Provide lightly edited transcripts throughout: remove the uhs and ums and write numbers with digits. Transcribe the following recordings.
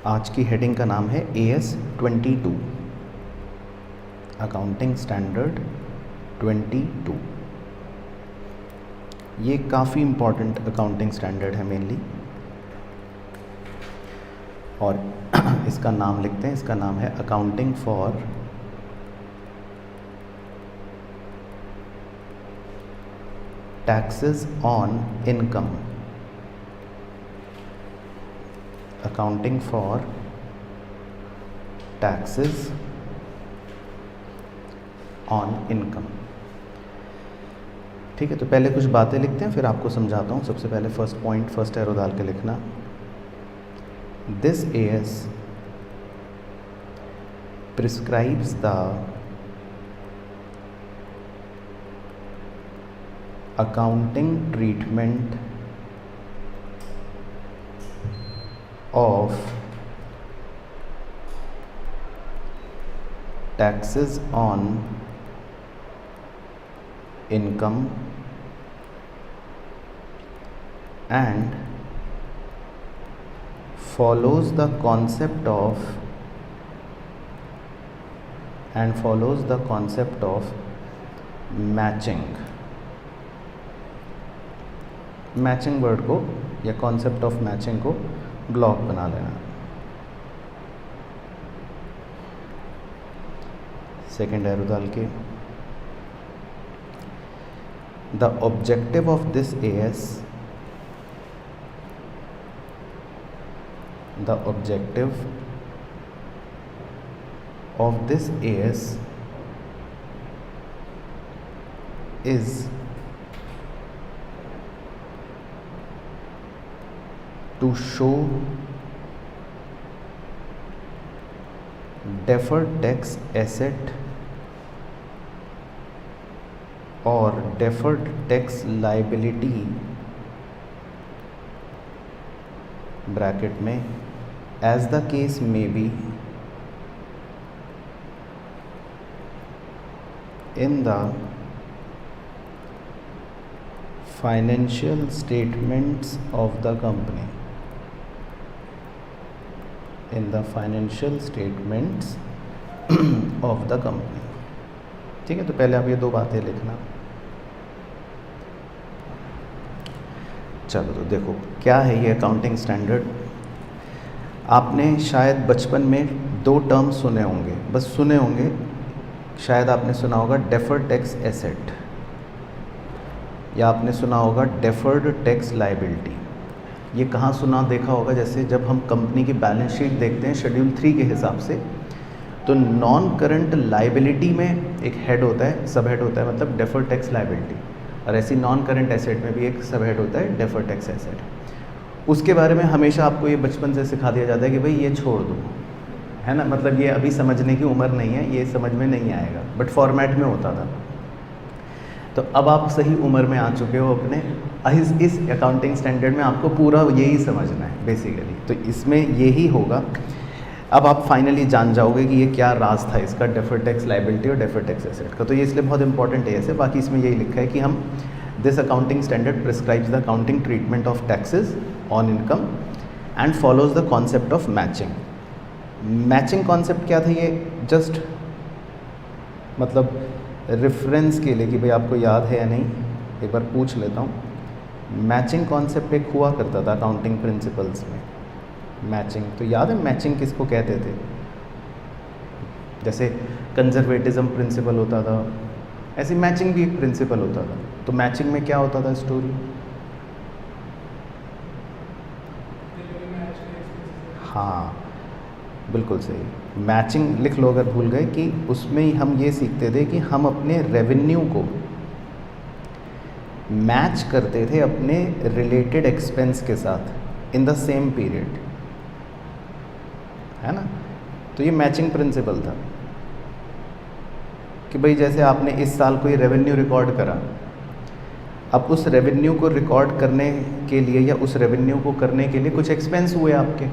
आज की हेडिंग का नाम है AS22 अकाउंटिंग स्टैंडर्ड 22। ये काफ़ी इम्पॉर्टेंट अकाउंटिंग स्टैंडर्ड है मेनली, और इसका नाम लिखते हैं। इसका नाम है accounting for taxes on income. Accounting for taxes on income. ठीक है, तो पहले कुछ बातें लिखते हैं, फिर आपको समझाता हूँ। सबसे पहले फर्स्ट पॉइंट, फर्स्ट एरो डाल के लिखना, this AS prescribes the accounting treatment of taxes on income and follows the concept of matching। Matching word को या कॉन्सेप्ट ऑफ मैचिंग को ब्लॉक बना लेना। सेकेंड एरो डाल के, the objective of this AS, the objective of this AS is to show deferred tax asset or deferred tax liability bracket में as the case may be in the financial statements of the company, in the financial statements of the company। ठीक है, तो पहले आप ये दो बातें लिखना। चलो, तो देखो क्या है ये अकाउंटिंग स्टैंडर्ड। आपने शायद बचपन में दो टर्म सुने होंगे, बस सुने होंगे। शायद आपने सुना होगा डेफर्ड टैक्स एसेट, या आपने सुना होगा डेफर्ड टैक्स लायबिलिटी। ये कहाँ सुना देखा होगा? जैसे जब हम कंपनी की बैलेंस शीट देखते हैं शेड्यूल 3 के हिसाब से, तो नॉन करंट लायबिलिटी में एक हेड होता है, सब हेड होता है, मतलब डेफर्ड टैक्स लायबिलिटी, और ऐसी नॉन करंट एसेट में भी एक सब हेड होता है, डेफर्ड टैक्स एसेट। उसके बारे में हमेशा आपको ये बचपन से सिखा दिया जाता है कि भाई ये छोड़ दो, है ना, मतलब ये अभी समझने की उम्र नहीं है, ये समझ में नहीं आएगा, बट फॉर्मेट में होता था। तो अब आप सही उम्र में आ चुके हो अपने, इस अकाउंटिंग स्टैंडर्ड में आपको पूरा यही समझना है बेसिकली। तो इसमें यही होगा। अब आप फाइनली जान जाओगे कि ये क्या राज था इसका, डेफर्ड टैक्स लायबिलिटी और डेफर्ड टैक्स एसेट का। तो ये इसलिए बहुत इंपॉर्टेंट है ऐसे। बाकी इसमें यही लिखा है कि हम this accounting standard prescribes the accounting treatment of taxes on income and follows the concept of matching. Matching concept क्या था? ये जस्ट मतलब रेफरेंस के लिए कि भाई आपको याद है या नहीं, एक बार पूछ लेता हूँ। मैचिंग कॉन्सेप्ट एक हुआ करता था अकाउंटिंग प्रिंसिपल्स में। मैचिंग तो याद है, मैचिंग किसको कहते थे? जैसे कंजर्वेटिज्म प्रिंसिपल होता था, ऐसे मैचिंग भी एक प्रिंसिपल होता था। तो मैचिंग में क्या होता था स्टोरी? हाँ, बिल्कुल सही। मैचिंग लिख लो अगर भूल गए, कि उसमें ही हम ये सीखते थे कि हम अपने रेवेन्यू को मैच करते थे अपने रिलेटेड एक्सपेंस के साथ इन द सेम पीरियड, है ना। तो ये मैचिंग प्रिंसिपल था कि भाई जैसे आपने इस साल कोई रेवेन्यू रिकॉर्ड करा, अब उस रेवेन्यू को रिकॉर्ड करने के लिए या उस रेवेन्यू को करने के लिए कुछ एक्सपेंस हुए आपके,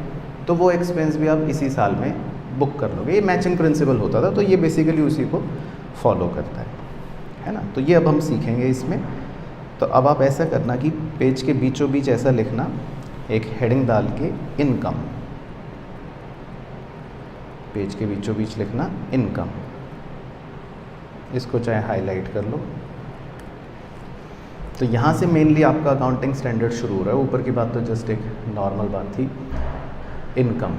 तो वो एक्सपेंस भी आप इसी साल में बुक कर लोगे। ये मैचिंग प्रिंसिपल होता था। तो ये बेसिकली उसी को फॉलो करता है ना। तो ये अब हम सीखेंगे इसमें। तो अब आप ऐसा करना कि पेज के बीचों बीच ऐसा लिखना, एक हेडिंग डाल के इनकम, पेज के बीचों बीच लिखना इनकम, इसको चाहे हाईलाइट कर लो। तो यहाँ से मेनली आपका अकाउंटिंग स्टैंडर्ड शुरू हो रहा है। ऊपर की बात तो जस्ट एक नॉर्मल बात थी, इनकम।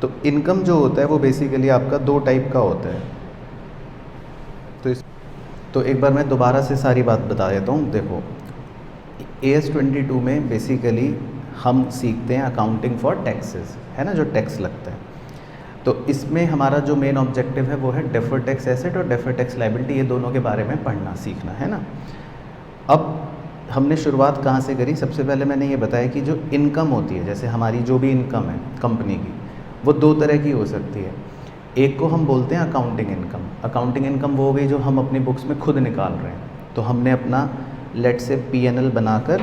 तो इनकम जो होता है वो बेसिकली आपका दो टाइप का होता है। तो एक बार मैं दोबारा से सारी बात बता देता हूँ। देखो, AS 22 में बेसिकली हम सीखते हैं अकाउंटिंग फॉर टैक्सेस, है ना, जो टैक्स लगता है। तो इसमें हमारा जो मेन ऑब्जेक्टिव है वो है डेफर्ड टैक्स एसेट और डेफर्ड टैक्स लायबिलिटी, ये दोनों के बारे में पढ़ना सीखना है ना। अब हमने शुरुआत कहाँ से करी? सबसे पहले मैंने ये बताया कि जो इनकम होती है, जैसे हमारी जो भी इनकम है कंपनी की, वो दो तरह की हो सकती है। एक को हम बोलते हैं अकाउंटिंग इनकम। अकाउंटिंग इनकम वो हो गई जो हम अपनी बुक्स में खुद निकाल रहे हैं। तो हमने अपना लेट से P&L बनाकर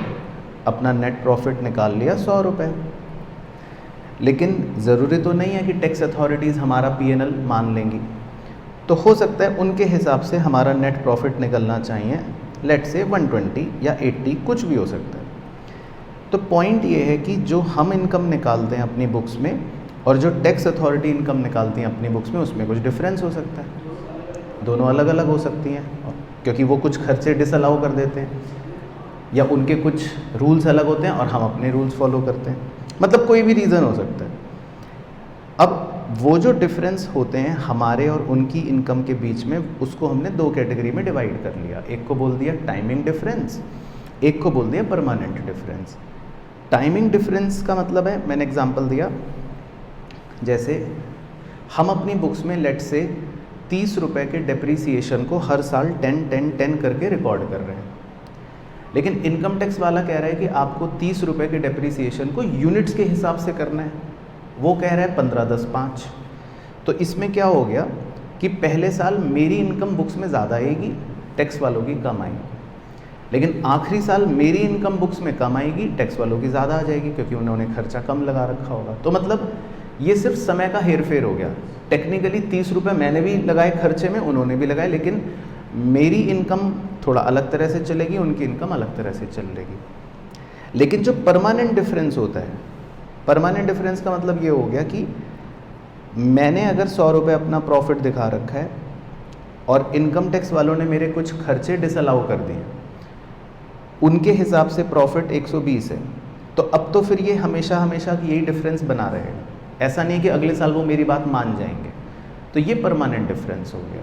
अपना नेट प्रॉफिट निकाल लिया 100 रुपये। लेकिन ज़रूरी तो नहीं है कि टैक्स अथॉरिटीज़ हमारा P&L मान लेंगी। तो हो सकता है उनके हिसाब से हमारा नेट प्रॉफिट निकलना चाहिए लेट से 120 या 80, कुछ भी हो सकता है। तो पॉइंट ये है कि जो हम इनकम निकालते हैं अपनी बुक्स में और जो टैक्स अथॉरिटी इनकम निकालती हैं अपनी बुक्स में, उसमें कुछ डिफरेंस हो सकता है। दोनों अलग अलग हो सकती हैं, क्योंकि वो कुछ खर्चे डिसअलाउ कर देते हैं या उनके कुछ रूल्स अलग होते हैं और हम अपने रूल्स फॉलो करते हैं। मतलब कोई भी रीज़न हो सकता है। अब वो जो डिफरेंस होते हैं हमारे और उनकी इनकम के बीच में, उसको हमने दो कैटेगरी में डिवाइड कर लिया। एक को बोल दिया टाइमिंग डिफरेंस, एक को बोल दिया परमानेंट डिफरेंस। टाइमिंग डिफरेंस का मतलब है, मैंने एग्जांपल दिया, जैसे हम अपनी बुक्स में लेट से 30 रुपये के डेप्रीसिएशन को हर साल 10 करके रिकॉर्ड कर रहे हैं। लेकिन इनकम टैक्स वाला कह रहा है कि आपको 30 रुपये के डेप्रीसिएशन को यूनिट्स के हिसाब से करना है। वो कह रहा है 15, 10, 5। तो इसमें क्या हो गया कि पहले साल मेरी इनकम बुक्स में ज़्यादा आएगी, टैक्स वालों की कम आएगी। लेकिन आखिरी साल मेरी इनकम बुक्स में कम आएगी, टैक्स वालों की ज़्यादा आ जाएगी, क्योंकि उन्होंने खर्चा कम लगा रखा होगा। तो मतलब ये सिर्फ समय का हेरफेर हो गया। टेक्निकली 30 रुपये मैंने भी लगाए खर्चे में, उन्होंने भी लगाए, लेकिन मेरी इनकम थोड़ा अलग तरह से चलेगी, उनकी इनकम अलग तरह से चलेगी। लेकिन जो परमानेंट डिफरेंस होता है, परमानेंट डिफरेंस का मतलब ये हो गया कि मैंने अगर 100 रुपये अपना प्रॉफिट दिखा रखा है और इनकम टैक्स वालों ने मेरे कुछ खर्चे डिसअलाउ कर दिए, उनके हिसाब से प्रॉफिट 120 है, तो अब तो फिर ये हमेशा हमेशा यही डिफरेंस बना रहेगा। ऐसा नहीं है कि अगले साल वो मेरी बात मान जाएंगे। तो ये परमानेंट डिफरेंस हो गया।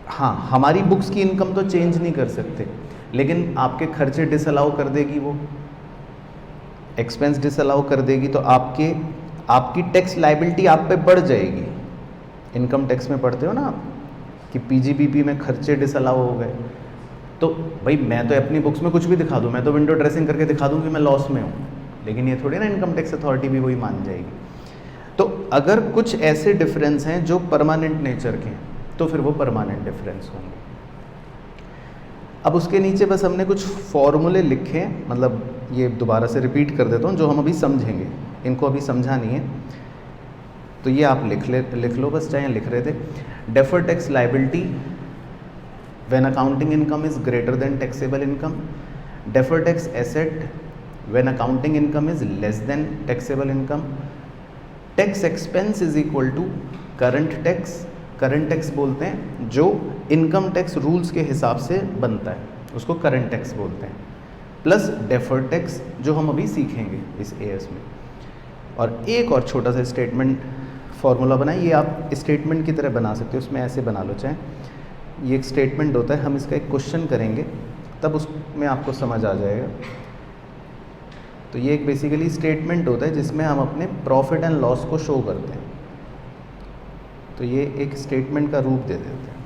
हाँ, हमारी बुक्स की इनकम तो चेंज नहीं कर सकते, लेकिन आपके खर्चे डिसअलाउ कर देगी, वो एक्सपेंस डिसअलाउ कर देगी, तो आपकी टैक्स लायबिलिटी आप पे बढ़ जाएगी। इनकम टैक्स में पढ़ते हो ना आप कि PGBP में खर्चे डिसअलाउ हो गए, तो भाई मैं तो अपनी बुक्स में कुछ भी दिखा दूँ, मैं तो विंडो ड्रेसिंग करके दिखा दूँ कि मैं लॉस में हूँ, लेकिन ये थोड़ी ना इनकम टैक्स अथॉरिटी भी वही मान जाएगी। तो अगर कुछ ऐसे डिफरेंस हैं जो परमानेंट नेचर के हैं, तो फिर वो परमानेंट डिफरेंस होंगे। अब उसके नीचे बस हमने कुछ फॉर्मूले लिखे हैं, मतलब ये दोबारा से रिपीट कर देता हूँ, जो हम अभी समझेंगे, इनको अभी समझा नहीं है, तो ये आप लिख लो बस, चाहे लिख रहे थे। Deferred tax liability when accounting income is greater than taxable income, deferred tax asset when accounting income is less than taxable income, tax expense is equal to current tax, current tax बोलते हैं जो income tax rules के हिसाब से बनता है, उसको current tax बोलते हैं, प्लस डेफर्ड टैक्स जो हम अभी सीखेंगे इस AS में। और एक और छोटा सा स्टेटमेंट फार्मूला बनाए, ये आप स्टेटमेंट की तरह बना सकते हो, उसमें ऐसे बना लो चाहे, ये एक स्टेटमेंट होता है, हम इसका एक क्वेश्चन करेंगे तब उसमें आपको समझ आ जाएगा। तो ये एक बेसिकली स्टेटमेंट होता है जिसमें हम अपने प्रॉफिट एंड लॉस को शो करते हैं। तो ये एक स्टेटमेंट का रूप दे देते हैं,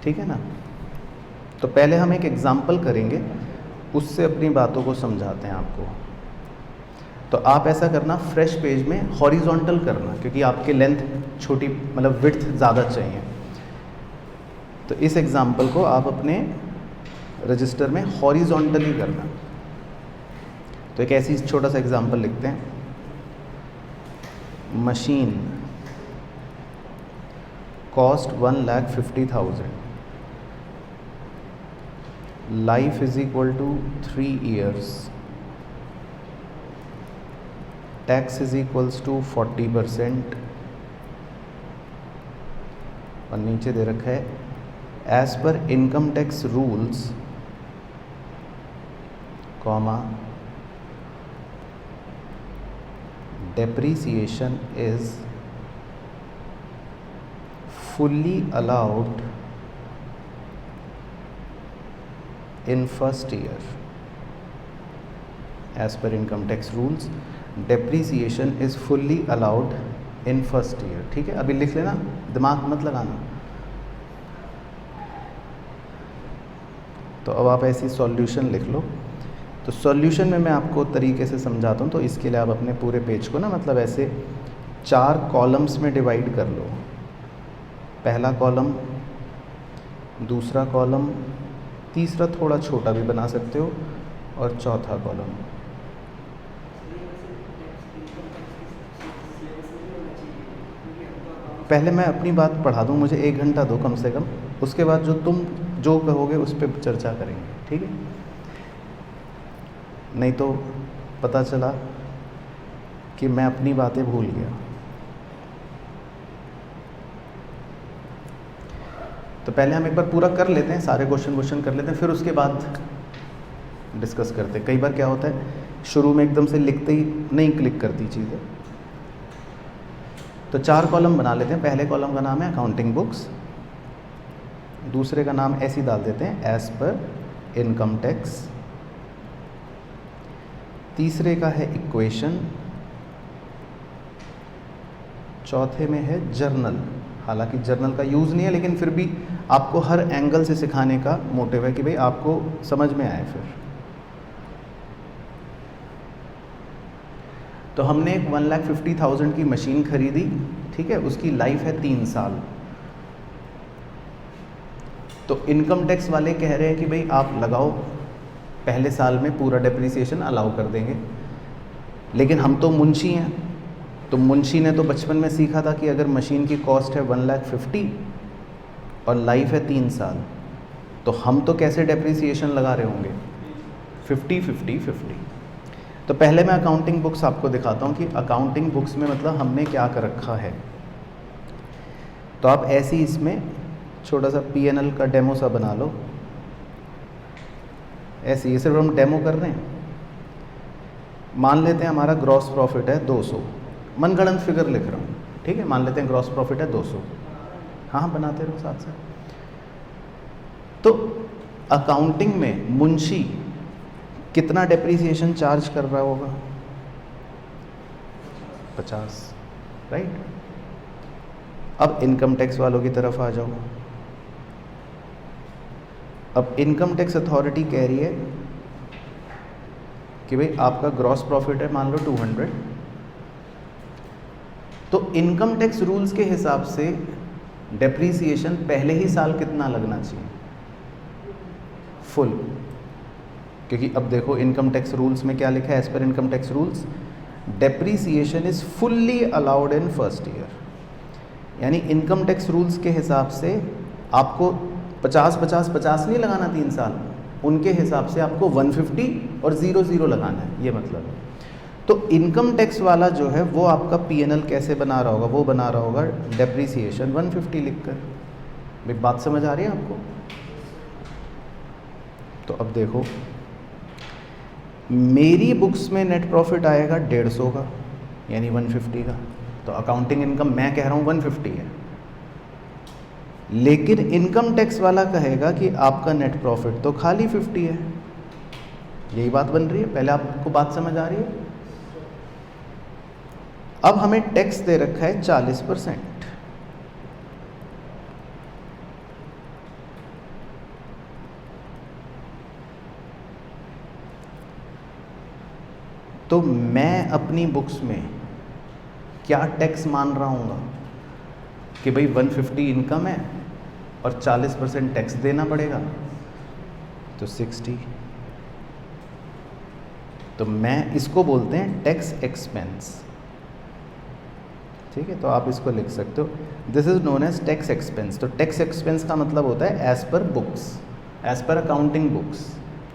ठीक है ना। तो पहले हम एक एग्जाम्पल करेंगे, उससे अपनी बातों को समझाते हैं आपको। तो आप ऐसा करना, फ्रेश पेज में हॉरिजॉन्टल करना, क्योंकि आपके लेंथ छोटी, मतलब विड्थ ज़्यादा चाहिए। तो इस एग्जाम्पल को आप अपने रजिस्टर में हॉरिजॉन्टली करना। तो एक ऐसी छोटा सा एग्जाम्पल लिखते हैं, machine cost 1,50,000, life is equal to 3 years, tax is equals to 40%, और नीचे दे रखा है as per income tax rules comma depreciation is fully allowed in first year. As per income tax rules, depreciation is fully allowed in first year. ठीक है, अभी लिख लेना, दिमाग मत लगाना। तो अब आप ऐसी सॉल्यूशन लिख लो। तो सॉल्यूशन में मैं आपको तरीके से समझाता हूँ। तो इसके लिए आप अपने पूरे पेज को ना मतलब ऐसे 4 कॉलम्स में डिवाइड कर लो। पहला कॉलम, दूसरा कॉलम, तीसरा थोड़ा छोटा भी बना सकते हो, और चौथा कॉलम। पहले मैं अपनी बात पढ़ा दूँ, मुझे 1 घंटा दो कम से कम, उसके बाद जो तुम जो कहोगे उस पर चर्चा करेंगे, ठीक है? नहीं तो पता चला कि मैं अपनी बातें भूल गया। तो पहले हम एक बार पूरा कर लेते हैं, सारे क्वेश्चन कर लेते हैं, फिर उसके बाद डिस्कस करते हैं। कई बार क्या होता है, शुरू में एकदम से लिखते ही नहीं क्लिक करती चीज़ें। तो 4 कॉलम बना लेते हैं। पहले कॉलम का नाम है अकाउंटिंग बुक्स, दूसरे का नाम ऐसे ही डाल देते हैं एज पर इनकम टैक्स, तीसरे का है इक्वेशन, चौथे में है जर्नल। हालांकि जर्नल का यूज़ नहीं है, लेकिन फिर भी आपको हर एंगल से सिखाने का मोटिव है कि भाई आपको समझ में आए। फिर तो हमने एक 1,50,000 की मशीन खरीदी, ठीक है, उसकी लाइफ है 3 साल। तो इनकम टैक्स वाले कह रहे हैं कि भाई आप लगाओ, पहले साल में पूरा डेप्रिसिएशन अलाउ कर देंगे। लेकिन हम तो मुंशी हैं, तो मुंशी ने तो बचपन में सीखा था कि अगर मशीन की कॉस्ट है 1,50,000 और लाइफ है 3 साल, तो हम तो कैसे डेप्रिसिएशन लगा रहे होंगे? 50-50-50। तो पहले मैं अकाउंटिंग बुक्स आपको दिखाता हूँ कि अकाउंटिंग बुक्स में मतलब हमने क्या कर रखा है। तो आप ऐसे ही इसमें छोटा सा P&L का डेमो सा बना लो। ऐसे ये सिर्फ हम डेमो कर रहे हैं। मान लेते हैं हमारा ग्रॉस प्रॉफिट है 200, मनगढ़ंत फिगर लिख रहा हूँ, ठीक है? मान लेते हैं ग्रॉस प्रॉफिट है 200। हाँ, बनाते रहो साथ साथ। तो अकाउंटिंग में मुंशी कितना डेप्रिसिएशन चार्ज कर रहा होगा? 50, राइट? अब इनकम टैक्स वालों की तरफ आ जाओ। अब इनकम टैक्स अथॉरिटी कह रही है कि भाई आपका ग्रॉस प्रॉफिट है मान लो 200, तो इनकम टैक्स रूल्स के हिसाब से डेप्रिसिएशन पहले ही साल कितना लगना चाहिए? फुल। क्योंकि अब देखो इनकम टैक्स रूल्स में क्या लिखा है, as per income tax rules depreciation is fully allowed in first year. यानी इनकम टैक्स रूल्स के हिसाब से आपको 50-50-50 नहीं लगाना 3 साल, उनके हिसाब से आपको 150 और 0-0 लगाना है, ये मतलब है। तो इनकम टैक्स वाला जो है वो आपका P&L कैसे बना रहा होगा? वो बना रहा होगा डेप्रिसिएशन 150 लिखकर। भाई बात समझ आ रही है आपको? तो अब देखो मेरी बुक्स में नेट प्रॉफिट आएगा 150 का, यानी 150 का। तो अकाउंटिंग इनकम मैं कह रहा हूँ 150 है, लेकिन इनकम टैक्स वाला कहेगा कि आपका नेट प्रॉफिट तो खाली 50 है। यही बात बन रही है? पहले आपको बात समझ आ रही है? अब हमें टैक्स दे रखा है 40%। तो मैं अपनी बुक्स में क्या टैक्स मान रहा हूँगा कि भाई 150 इनकम है और 40% टैक्स देना पड़ेगा, तो 60। तो मैं इसको बोलते हैं टैक्स एक्सपेंस, ठीक है? तो आप इसको लिख सकते हो, this is known as tax expense. तो टैक्स एक्सपेंस का मतलब होता है as per books. As per accounting books,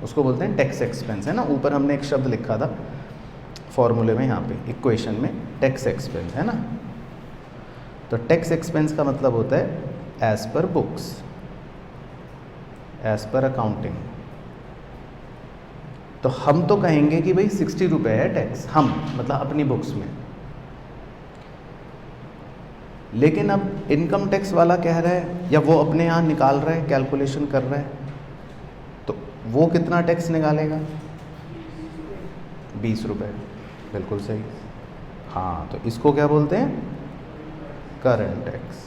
उसको बोलते हैं टैक्स एक्सपेंस, है ना। ऊपर हमने एक शब्द लिखा था फॉर्मूले में, यहाँ पे इक्वेशन में, टैक्स एक्सपेंस, है ना। तो टैक्स एक्सपेंस का मतलब होता है as per books, as per accounting. तो हम तो कहेंगे कि भाई 60 रुपये है टैक्स, हम मतलब अपनी बुक्स में। लेकिन अब इनकम टैक्स वाला कह रहा है, या वो अपने यहाँ निकाल रहा है, कैलकुलेशन कर रहा है, तो वो कितना टैक्स निकालेगा? 20 रुपये, बिल्कुल सही। हाँ, तो इसको क्या बोलते हैं? Current tax.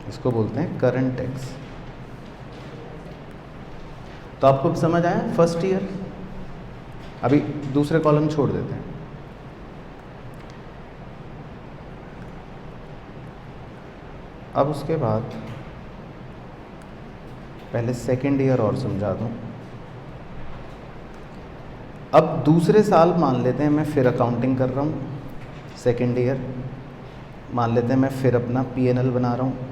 इसको बोलते हैं करंट टैक्स। तो आपको अब समझ आया फर्स्ट ईयर। अभी दूसरे कॉलम छोड़ देते हैं। अब उसके बाद पहले सेकेंड ईयर और समझा दूँ। अब दूसरे साल मान लेते हैं मैं फिर अकाउंटिंग कर रहा हूँ, सेकेंड ईयर मान लेते हैं मैं फिर अपना पीएनएल बना रहा हूँ,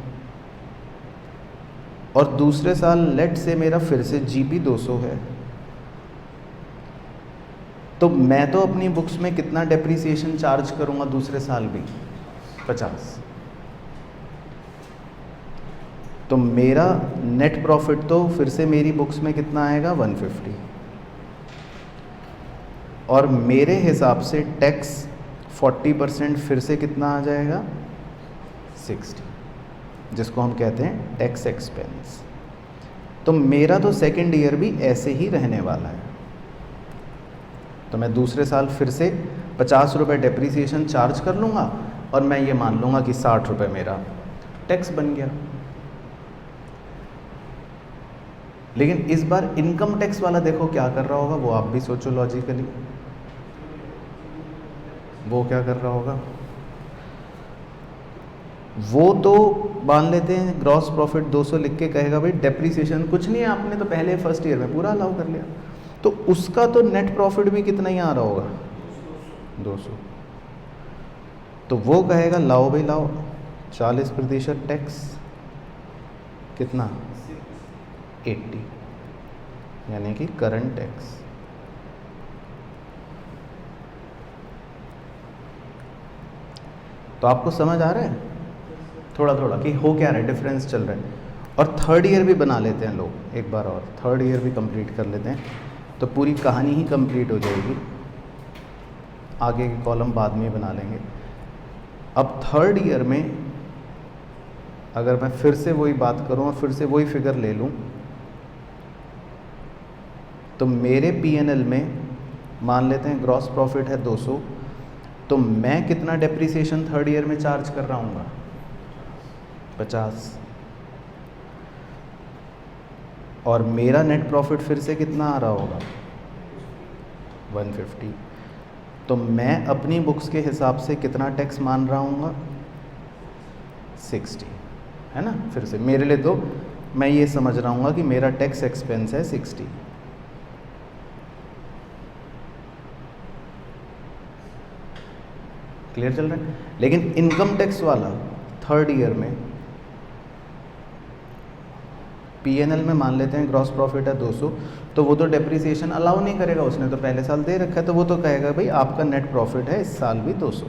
और दूसरे साल लेट से मेरा फिर से जीपी 200 है। तो मैं तो अपनी बुक्स में कितना डेप्रिसिएशन चार्ज करूँगा दूसरे साल भी? 50। तो मेरा नेट प्रॉफिट तो फिर से मेरी बुक्स में कितना आएगा? 150। और मेरे हिसाब से टैक्स 40% फिर से कितना आ जाएगा? 60, जिसको हम कहते हैं टैक्स एक्सपेंस। तो मेरा तो सेकेंड ईयर भी ऐसे ही रहने वाला है। तो मैं दूसरे साल फिर से 50 रुपये डेप्रिसिएशन चार्ज कर लूँगा, और मैं ये मान लूँगा कि 60 रुपये मेरा टैक्स बन गया। लेकिन इस बार इनकम टैक्स वाला देखो क्या कर रहा होगा, वो आप भी सोचो लॉजिकली। वो क्या कर रहा होगा? वो तो मान लेते हैं ग्रॉस प्रॉफिट 200 लिख के कहेगा भाई डेप्रिसिएशन कुछ नहीं है, आपने तो पहले फर्स्ट ईयर में पूरा अलाउ कर लिया। तो उसका तो नेट प्रॉफिट भी कितना ही आ रहा होगा? 200। तो वो कहेगा लाओ भाई लाओ 40% टैक्स, कितना? 80, यानी कि करंट टैक्स। तो आपको समझ आ रहा है थोड़ा थोड़ा कि हो क्या रहा है, डिफरेंस चल रहा है। और थर्ड ईयर भी बना लेते हैं लोग एक बार, और थर्ड ईयर भी कंप्लीट कर लेते हैं, तो पूरी कहानी ही कंप्लीट हो जाएगी। आगे के कॉलम बाद में बना लेंगे। अब थर्ड ईयर में अगर मैं फिर से वही बात करूं और फिर से वही फिगर ले लूं, तो मेरे पीएनएल में मान लेते हैं ग्रॉस प्रॉफिट है 200, तो मैं कितना डेप्रिसिएशन थर्ड ईयर में चार्ज कर रहा हूँ? 50। और मेरा नेट प्रॉफिट फिर से कितना आ रहा होगा? 150। तो मैं अपनी बुक्स के हिसाब से कितना टैक्स मान रहा हूँ? 60, है ना। फिर से मेरे लिए तो मैं ये समझ रहा हूँ कि मेरा टैक्स एक्सपेंस है 60। क्लियर चल रहा है। लेकिन इनकम टैक्स वाला थर्ड ईयर में पीएनएल में मान लेते हैं ग्रॉस प्रॉफिट है 200, तो वो तो डेप्रिसिएशन अलाउ नहीं करेगा, उसने तो पहले साल दे रखा है। तो वो तो कहेगा भाई आपका नेट प्रॉफिट है इस साल भी 200,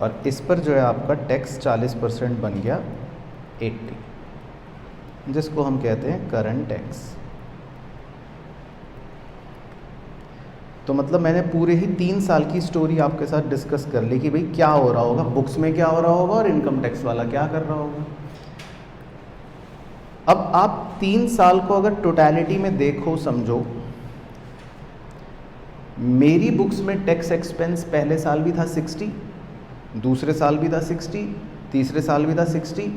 और इस पर जो है आपका टैक्स 40% बन गया 80, जिसको हम कहते हैं करंट टैक्स। तो मतलब मैंने पूरे ही 3 साल की स्टोरी आपके साथ डिस्कस कर ली कि भाई क्या हो रहा होगा, बुक्स में क्या हो रहा होगा और इनकम टैक्स वाला क्या कर रहा होगा। अब आप 3 साल को अगर टोटलिटी में देखो, समझो, मेरी बुक्स में टैक्स एक्सपेंस पहले साल भी था 60, दूसरे साल भी था 60, तीसरे साल भी था 60,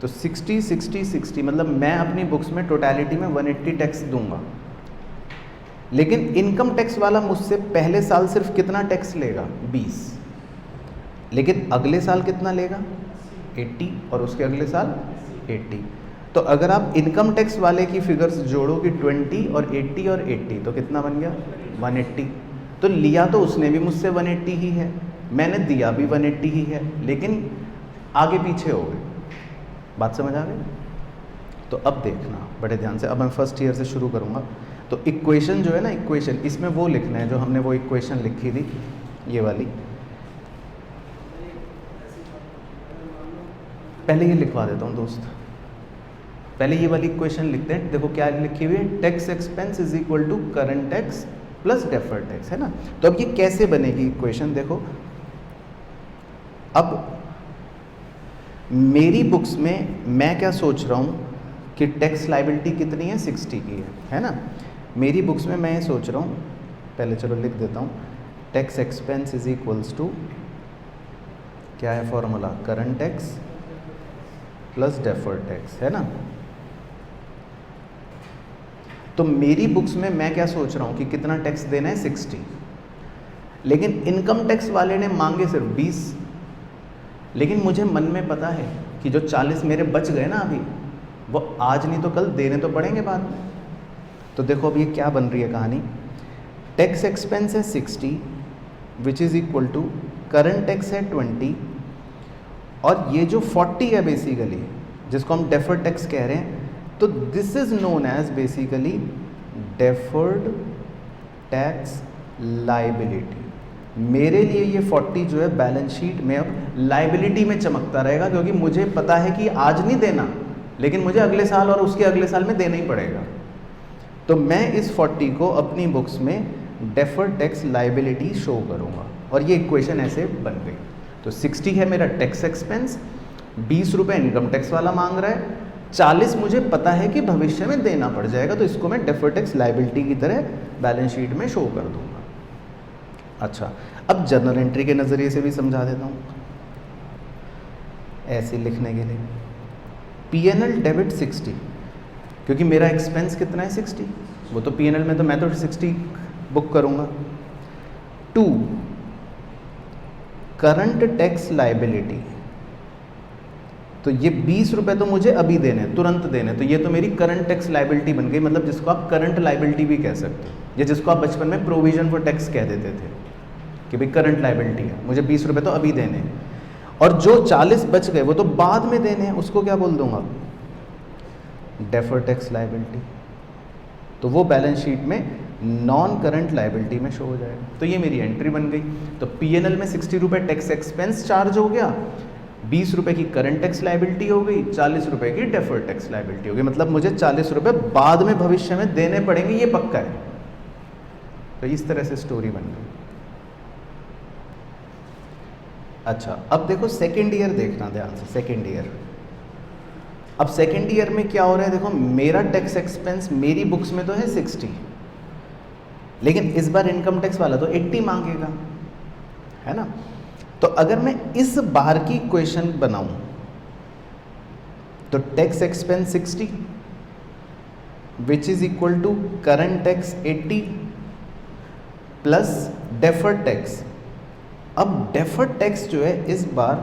तो 60 60 60 मतलब मैं अपनी बुक्स में टोटलिटी में 180 टैक्स दूंगा। लेकिन इनकम टैक्स वाला मुझसे पहले साल सिर्फ कितना टैक्स लेगा? 20। लेकिन अगले साल कितना लेगा? 80, और उसके अगले साल 80। तो अगर आप इनकम टैक्स वाले की फिगर्स जोड़ो कि 20 और 80 और 80, तो कितना बन गया? 180। तो लिया तो उसने भी मुझसे 180 ही है, मैंने दिया भी 180 ही है, लेकिन आगे पीछे हो गए। बात समझ आ गई? तो अब देखना बड़े ध्यान से, अब मैं फर्स्ट ईयर से शुरू करूँगा। तो इक्वेशन जो है ना, इक्वेशन इसमें वो लिखना है जो हमने वो इक्वेशन लिखी थी, ये वाली। पहले ये लिखवा देता हूँ दोस्त, पहले ये वाली इक्वेशन लिखते हैं। देखो क्या लिखी हुई है, tax expense is equal to current tax plus deferred tax, है ना। तो अब ये कैसे बनेगी इक्वेशन, देखो अब मेरी बुक्स में मैं क्या सोच रहा हूँ कि टैक्स लाइबिलिटी कितनी है, 60 की है ना। मेरी बुक्स में मैं ये सोच रहा हूँ, पहले चलो लिख देता हूँ, tax expense is equals to, क्या है formula, current tax plus deferred tax, है ना। तो मेरी बुक्स में मैं क्या सोच रहा हूँ कि कितना टैक्स देना है, 60, लेकिन इनकम टैक्स वाले ने मांगे सिर्फ 20। लेकिन मुझे मन में पता है कि जो 40 मेरे बच गए ना अभी, वो आज नहीं तो कल देने तो पड़ेंगे बाद में। तो देखो अब ये क्या बन रही है कहानी, टैक्स एक्सपेंस है 60 which is equal to current tax है 20, और ये जो 40 है बेसिकली जिसको हम डेफर्ड टैक्स कह रहे हैं, तो this is known as basically deferred tax liability. मेरे लिए ये 40 जो है बैलेंस शीट में अब लाइबिलिटी में चमकता रहेगा, क्योंकि मुझे पता है कि आज नहीं देना, लेकिन मुझे अगले साल और उसके अगले साल में देना ही पड़ेगा। तो मैं इस 40 को अपनी बुक्स में डेफर्ड टैक्स लाइबिलिटी शो करूँगा, और ये इक्वेशन ऐसे बन गई। तो 60 है मेरा टैक्स एक्सपेंस, 20 रुपये इनकम टैक्स वाला मांग रहा है, 40 मुझे पता है कि भविष्य में देना पड़ जाएगा, तो इसको मैं डेफर्ड टैक्स लाइबिलिटी की तरह बैलेंस शीट में शो कर दूंगा। अच्छा, अब जर्नल एंट्री के नज़रिए से भी समझा देता हूँ, ऐसे लिखने के लिए P&L डेबिट 60, क्योंकि मेरा एक्सपेंस कितना है 60, वो तो P&L में तो मैं तो 60 बुक करूँगा। 2 करंट टैक्स लाइबिलिटी, तो ये 20 रुपये तो मुझे अभी देने, तुरंत देने, तो ये तो मेरी करंट टैक्स लाइबिलिटी बन गई, मतलब जिसको आप करंट लाइबिलिटी भी कह सकते हो, या जिसको आप बचपन में प्रोविजन फॉर टैक्स कह देते थे कि भाई करंट लाइबिलिटी है, मुझे 20 रुपये तो अभी देने हैं, और जो 40 बच गए वो तो बाद में देने हैं, उसको क्या बोल दूंगा, डेफर्ड टैक्स लाइबिलिटी। तो वो बैलेंस शीट में नॉन करंट लाइबिलिटी में शो हो जाएगा। तो ये मेरी एंट्री बन गई। तो P&L में 60 रुपये टैक्स एक्सपेंस चार्ज हो गया, 20 रुपये की करंट टैक्स लाइबिलिटी हो गई, 40 रुपये की डेफर्ड टैक्स लाइबिलिटी हो गई, मतलब मुझे 40 रुपये बाद में भविष्य में देने पड़ेंगे, ये पक्का है। तो इस तरह से स्टोरी बन गई। अच्छा, अब देखो सेकेंड ईयर देखना ध्यान से, सेकेंड ईयर। अब सेकेंड ईयर में क्या हो रहा है, देखो मेरा टैक्स एक्सपेंस मेरी बुक्स में तो है 60, लेकिन इस बार इनकम टैक्स वाला तो 80 मांगेगा, है ना। तो अगर मैं इस बार की इक्वेशन बनाऊं, तो tax expense 60 which is equal to current tax 80 plus deferred tax. अब डेफर्ड टैक्स जो है इस बार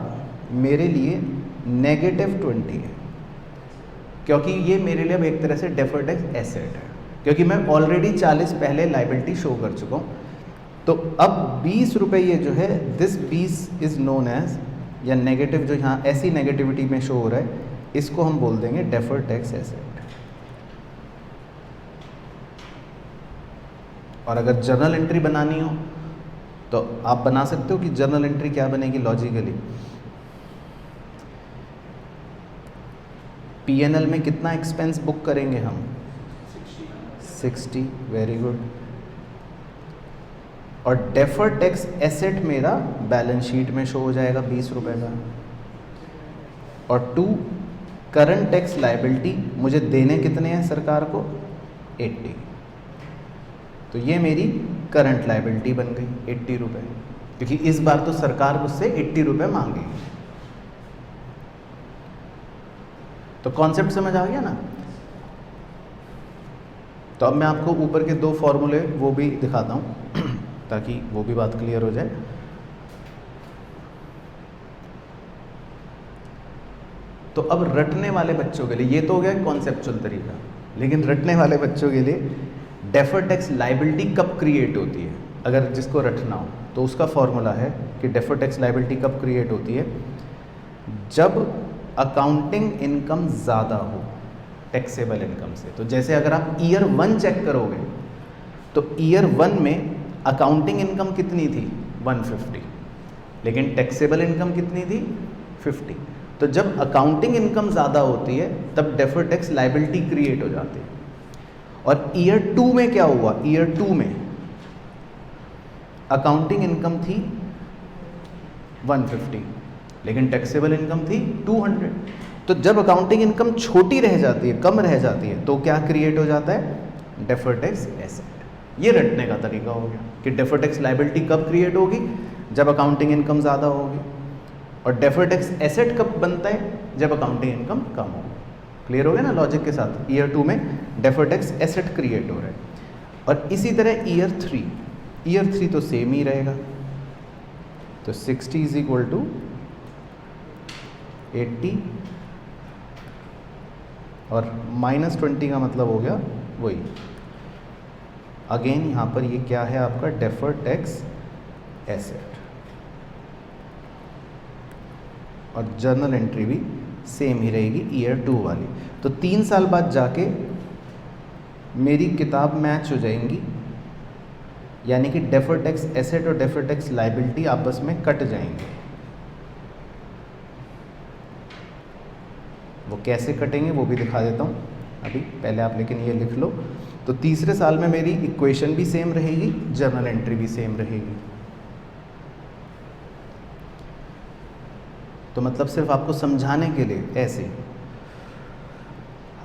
मेरे लिए -20 है, क्योंकि ये मेरे लिए अब एक तरह से डेफर्ड टैक्स एसेट है, क्योंकि मैं ऑलरेडी 40 पहले लाइबिलिटी शो कर चुका हूँ। तो अब 20 रुपये ये जो है, दिस 20 इज़ नोन एज, या नेगेटिव जो यहाँ ऐसी नेगेटिविटी में शो हो रहा है, इसको हम बोल देंगे डेफर्ड टैक्स एसेट। और अगर जर्नल एंट्री बनानी हो तो आप बना सकते हो कि जर्नल एंट्री क्या बनेगी लॉजिकली, P&L में कितना एक्सपेंस बुक करेंगे हम, 60, वेरी गुड। और डेफर्ड टैक्स एसेट मेरा बैलेंस शीट में शो हो जाएगा 20 रुपये का। और 2 करंट टैक्स लाइबिलिटी, मुझे देने कितने हैं सरकार को, 80, तो ये मेरी करंट लाइबिलिटी बन गई 80 रुपये, क्योंकि इस बार तो सरकार मुझसे 80 रुपये मांगेगी। तो कॉन्सेप्ट समझ आ गया ना। तो अब मैं आपको ऊपर के 2 फॉर्मूले वो भी दिखाता हूँ ताकि वो भी बात क्लियर हो जाए। तो अब रटने वाले बच्चों के लिए, ये तो हो गया कॉन्सेप्चुअल तरीका, लेकिन रटने वाले बच्चों के लिए डेफर्ड टैक्स लाइबिलिटी कब क्रिएट होती है, अगर जिसको रटना हो तो उसका फॉर्मूला है कि डेफर्ड टैक्स लाइबिलिटी कब क्रिएट होती है, जब अकाउंटिंग इनकम ज़्यादा हो टैक्सेबल इनकम से। तो जैसे अगर आप ईयर 1 चेक करोगे तो ईयर 1 में अकाउंटिंग इनकम कितनी थी 150, लेकिन टैक्सेबल इनकम कितनी थी 50। तो जब अकाउंटिंग इनकम ज़्यादा होती है तब डेफर्ड टैक्स लायबिलिटी क्रिएट हो जाती है। और ईयर 2 में क्या हुआ, ईयर 2 में अकाउंटिंग इनकम थी 150 लेकिन टैक्सेबल इनकम थी 200। तो जब अकाउंटिंग इनकम छोटी रह जाती है, कम रह जाती है, तो क्या क्रिएट हो जाता है, डेफर्ड टैक्स एसेट। ये रटने का तरीका हो गया कि डेफर्ड टैक्स लायबिलिटी कब क्रिएट होगी, जब अकाउंटिंग इनकम ज़्यादा होगी, और डेफर्ड टैक्स एसेट कब बनता है, जब अकाउंटिंग इनकम कम हो। क्लियर हो गया ना लॉजिक के साथ। ईयर 2 में डेफर्ड टैक्स एसेट क्रिएट हो रहा है। और इसी तरह ईयर 3 तो सेम ही रहेगा। तो 60 इज इक्वल टू 80 और -20 का मतलब हो गया वही। अगेन यहाँ पर ये क्या है आपका डेफर्ड टैक्स एसेट, और जर्नल एंट्री भी सेम ही रहेगी ईयर 2 वाली। तो 3 साल बाद जाके मेरी किताब मैच हो जाएंगी, यानी कि डेफर्ड टैक्स एसेट और डेफर्ड टैक्स लायबिलिटी आपस में कट जाएंगे। वो कैसे कटेंगे वो भी दिखा देता हूँ अभी, पहले आप लेकिन ये लिख लो। तो तीसरे साल में मेरी इक्वेशन भी सेम रहेगी, जर्नल एंट्री भी सेम रहेगी। तो मतलब सिर्फ आपको समझाने के लिए ऐसे,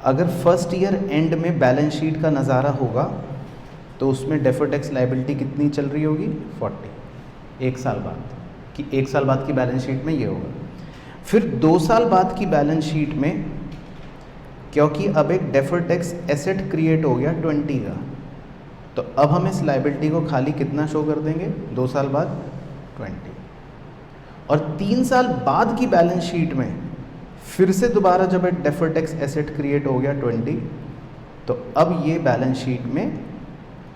अगर फर्स्ट ईयर एंड में बैलेंस शीट का नज़ारा होगा तो उसमें डेफर्ड टैक्स लायबिलिटी कितनी चल रही होगी 40, एक साल बाद की, एक साल बाद की बैलेंस शीट में ये होगा। फिर 2 साल बाद की बैलेंस शीट में, क्योंकि अब एक डेफर्ड टैक्स एसेट क्रिएट हो गया 20 का, तो अब हम इस लायबिलिटी को खाली कितना शो कर देंगे 2 साल बाद 20। और 3 साल बाद की बैलेंस शीट में फिर से दोबारा जब एक डेफर्ड टैक्स एसेट क्रिएट हो गया 20, तो अब ये बैलेंस शीट में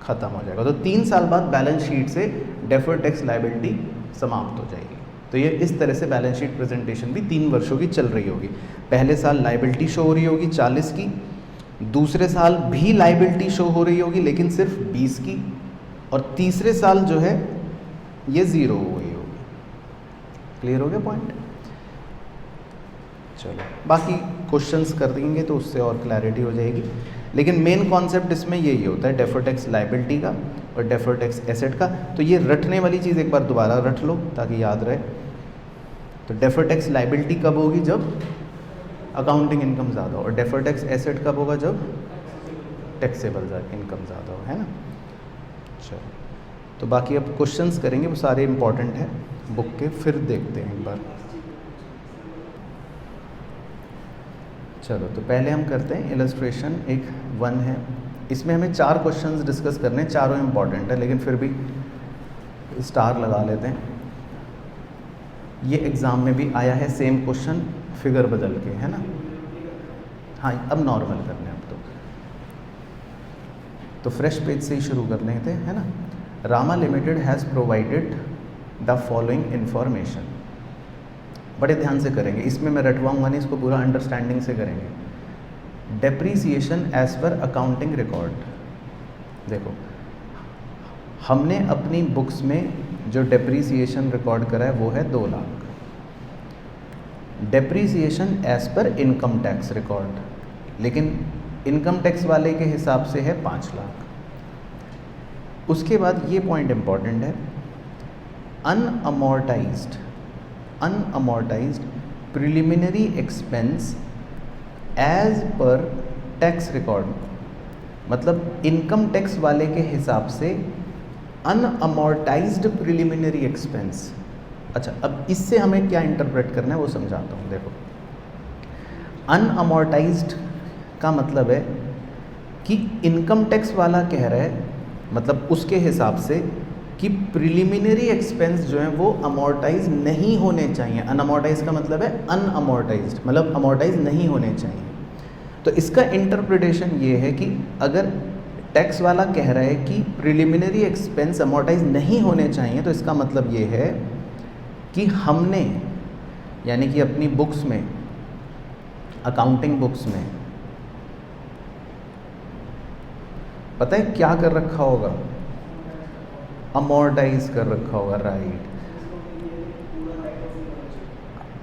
ख़त्म हो जाएगा। तो 3 साल बाद बैलेंस शीट से डेफर्ड टैक्स लायबिलिटी समाप्त हो जाएगी। तो ये इस तरह से बैलेंस शीट प्रेजेंटेशन भी 3 वर्षों की चल रही होगी। पहले साल लायबिलिटी शो हो रही होगी 40 की, दूसरे साल भी लायबिलिटी शो हो रही होगी लेकिन सिर्फ 20 की, और तीसरे साल जो है ये 0 हो गई होगी। क्लियर हो गया पॉइंट। चलो बाकी क्वेश्चंस कर देंगे तो उससे और क्लैरिटी हो जाएगी, लेकिन मेन कॉन्सेप्ट इसमें यही होता है डेफर्ड टैक्स लायबिलिटी का और डेफर्ड टैक्स एसेट का। तो ये रटने वाली चीज़ एक बार दोबारा रट लो ताकि याद रहे। तो डेफर्ड टैक्स लायबिलिटी कब होगी, जब अकाउंटिंग इनकम ज़्यादा हो, और डेफर्ड टैक्स एसेट कब होगा, जब टैक्सेबल इनकम ज़्यादा हो, है ना। चलो तो बाकी अब क्वेश्चंस करेंगे, वो सारे इंपॉर्टेंट हैं बुक के, फिर देखते हैं एक बार। चलो तो पहले हम करते हैं इलस्ट्रेशन 1 है, इसमें हमें 4 क्वेश्चंस डिस्कस करने हैं, चारों इंपॉर्टेंट है लेकिन फिर भी स्टार लगा लेते हैं। ये एग्ज़ाम में भी आया है सेम क्वेश्चन, फिगर बदल के, है ना। हाँ अब नॉर्मल करने हैं अब तो फ्रेश पेज से ही शुरू कर लेते हैं, है ना। Rama limited has provided the following information. बड़े ध्यान से करेंगे, इसमें मैं रटवाऊंगा नहीं, इसको पूरा अंडरस्टैंडिंग से करेंगे। Depreciation as per accounting record. देखो हमने अपनी बुक्स में जो डेप्रीसिएशन रिकॉर्ड करा है वो है 2 lakh. Depreciation as per income tax record, लेकिन इनकम टैक्स वाले के हिसाब से है 5 लाख। उसके बाद ये पॉइंट इंपॉर्टेंट है, unamortised preliminary expense as per tax record, मतलब इनकम टैक्स वाले के हिसाब से अनअमोर्टाइज्ड प्रिलिमिनरी एक्सपेंस। अच्छा अब इससे हमें क्या इंटरप्रेट करना है वो समझाता हूँ। देखो अनअमोर्टाइज्ड का मतलब है कि इनकम टैक्स वाला कह रहा है, मतलब उसके हिसाब से कि प्रिलिमिनरी एक्सपेंस जो है वो अमोर्टाइज नहीं होने चाहिए। अनअमोर्टाइज का मतलब है अनअमोर्टाइज्ड, मतलब अमोर्टाइज नहीं होने चाहिए। तो इसका इंटरप्रिटेशन ये है कि अगर टैक्स वाला कह रहा है कि प्रिलिमिनरी एक्सपेंस अमोर्टाइज नहीं होने चाहिए, तो इसका मतलब ये है कि हमने, यानी कि अपनी बुक्स में अकाउंटिंग बुक्स में पता है क्या कर रखा होगा? अमोर्टाइज कर रखा होगा, राइट।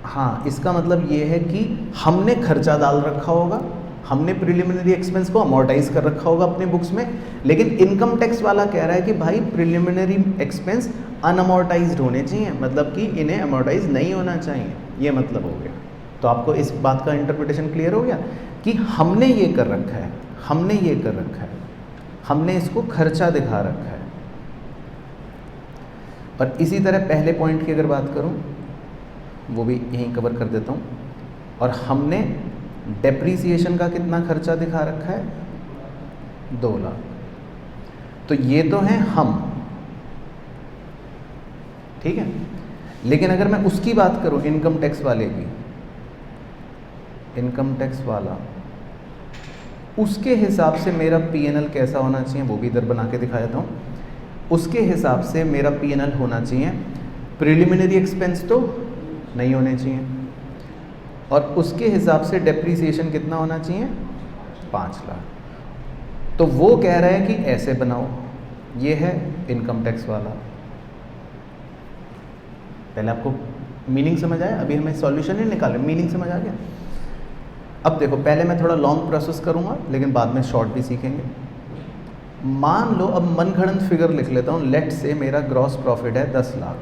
हाँ, इसका मतलब ये है कि हमने खर्चा डाल रखा होगा, हमने प्रिलिमिनरी एक्सपेंस को अमोर्टाइज कर रखा होगा अपने बुक्स में, लेकिन इनकम टैक्स वाला कह रहा है कि भाई प्रिलिमिनरी एक्सपेंस अनअमोर्टाइज्ड होने चाहिए, मतलब कि इन्हें अमोर्टाइज नहीं होना चाहिए, ये मतलब हो गया। तो आपको इस बात का इंटरप्रिटेशन क्लियर हो गया कि हमने ये कर रखा है, हमने ये कर रखा है, हमने इसको खर्चा दिखा रखा है। और इसी तरह पहले पॉइंट की अगर बात करूं, वो भी यहीं कवर कर देता हूं। और हमने डेप्रीसिएशन का कितना खर्चा दिखा रखा है? 2 लाख। तो ये तो हैं हम, ठीक है। लेकिन अगर मैं उसकी बात करूं, इनकम टैक्स वाले की, इनकम टैक्स वाला, उसके हिसाब से मेरा पीएनएल कैसा होना चाहिए वो भी इधर बना के दिखा देता हूँ। उसके हिसाब से मेरा पीएनएल होना चाहिए, प्रिलिमिनरी एक्सपेंस तो नहीं होने चाहिए, और उसके हिसाब से डेप्रीसिएशन कितना होना चाहिए? 5 लाख। तो वो कह रहा है कि ऐसे बनाओ, ये है इनकम टैक्स वाला। पहले आपको मीनिंग समझ आया, अभी हमें सॉल्यूशन नहीं निकाले, मीनिंग समझ आ गया। अब देखो, पहले मैं थोड़ा लॉन्ग प्रोसेस करूँगा, लेकिन बाद में शॉर्ट भी सीखेंगे। मान लो, अब मनगढ़ंत फिगर लिख लेता हूँ, लेट से मेरा ग्रॉस प्रॉफिट है 10 लाख,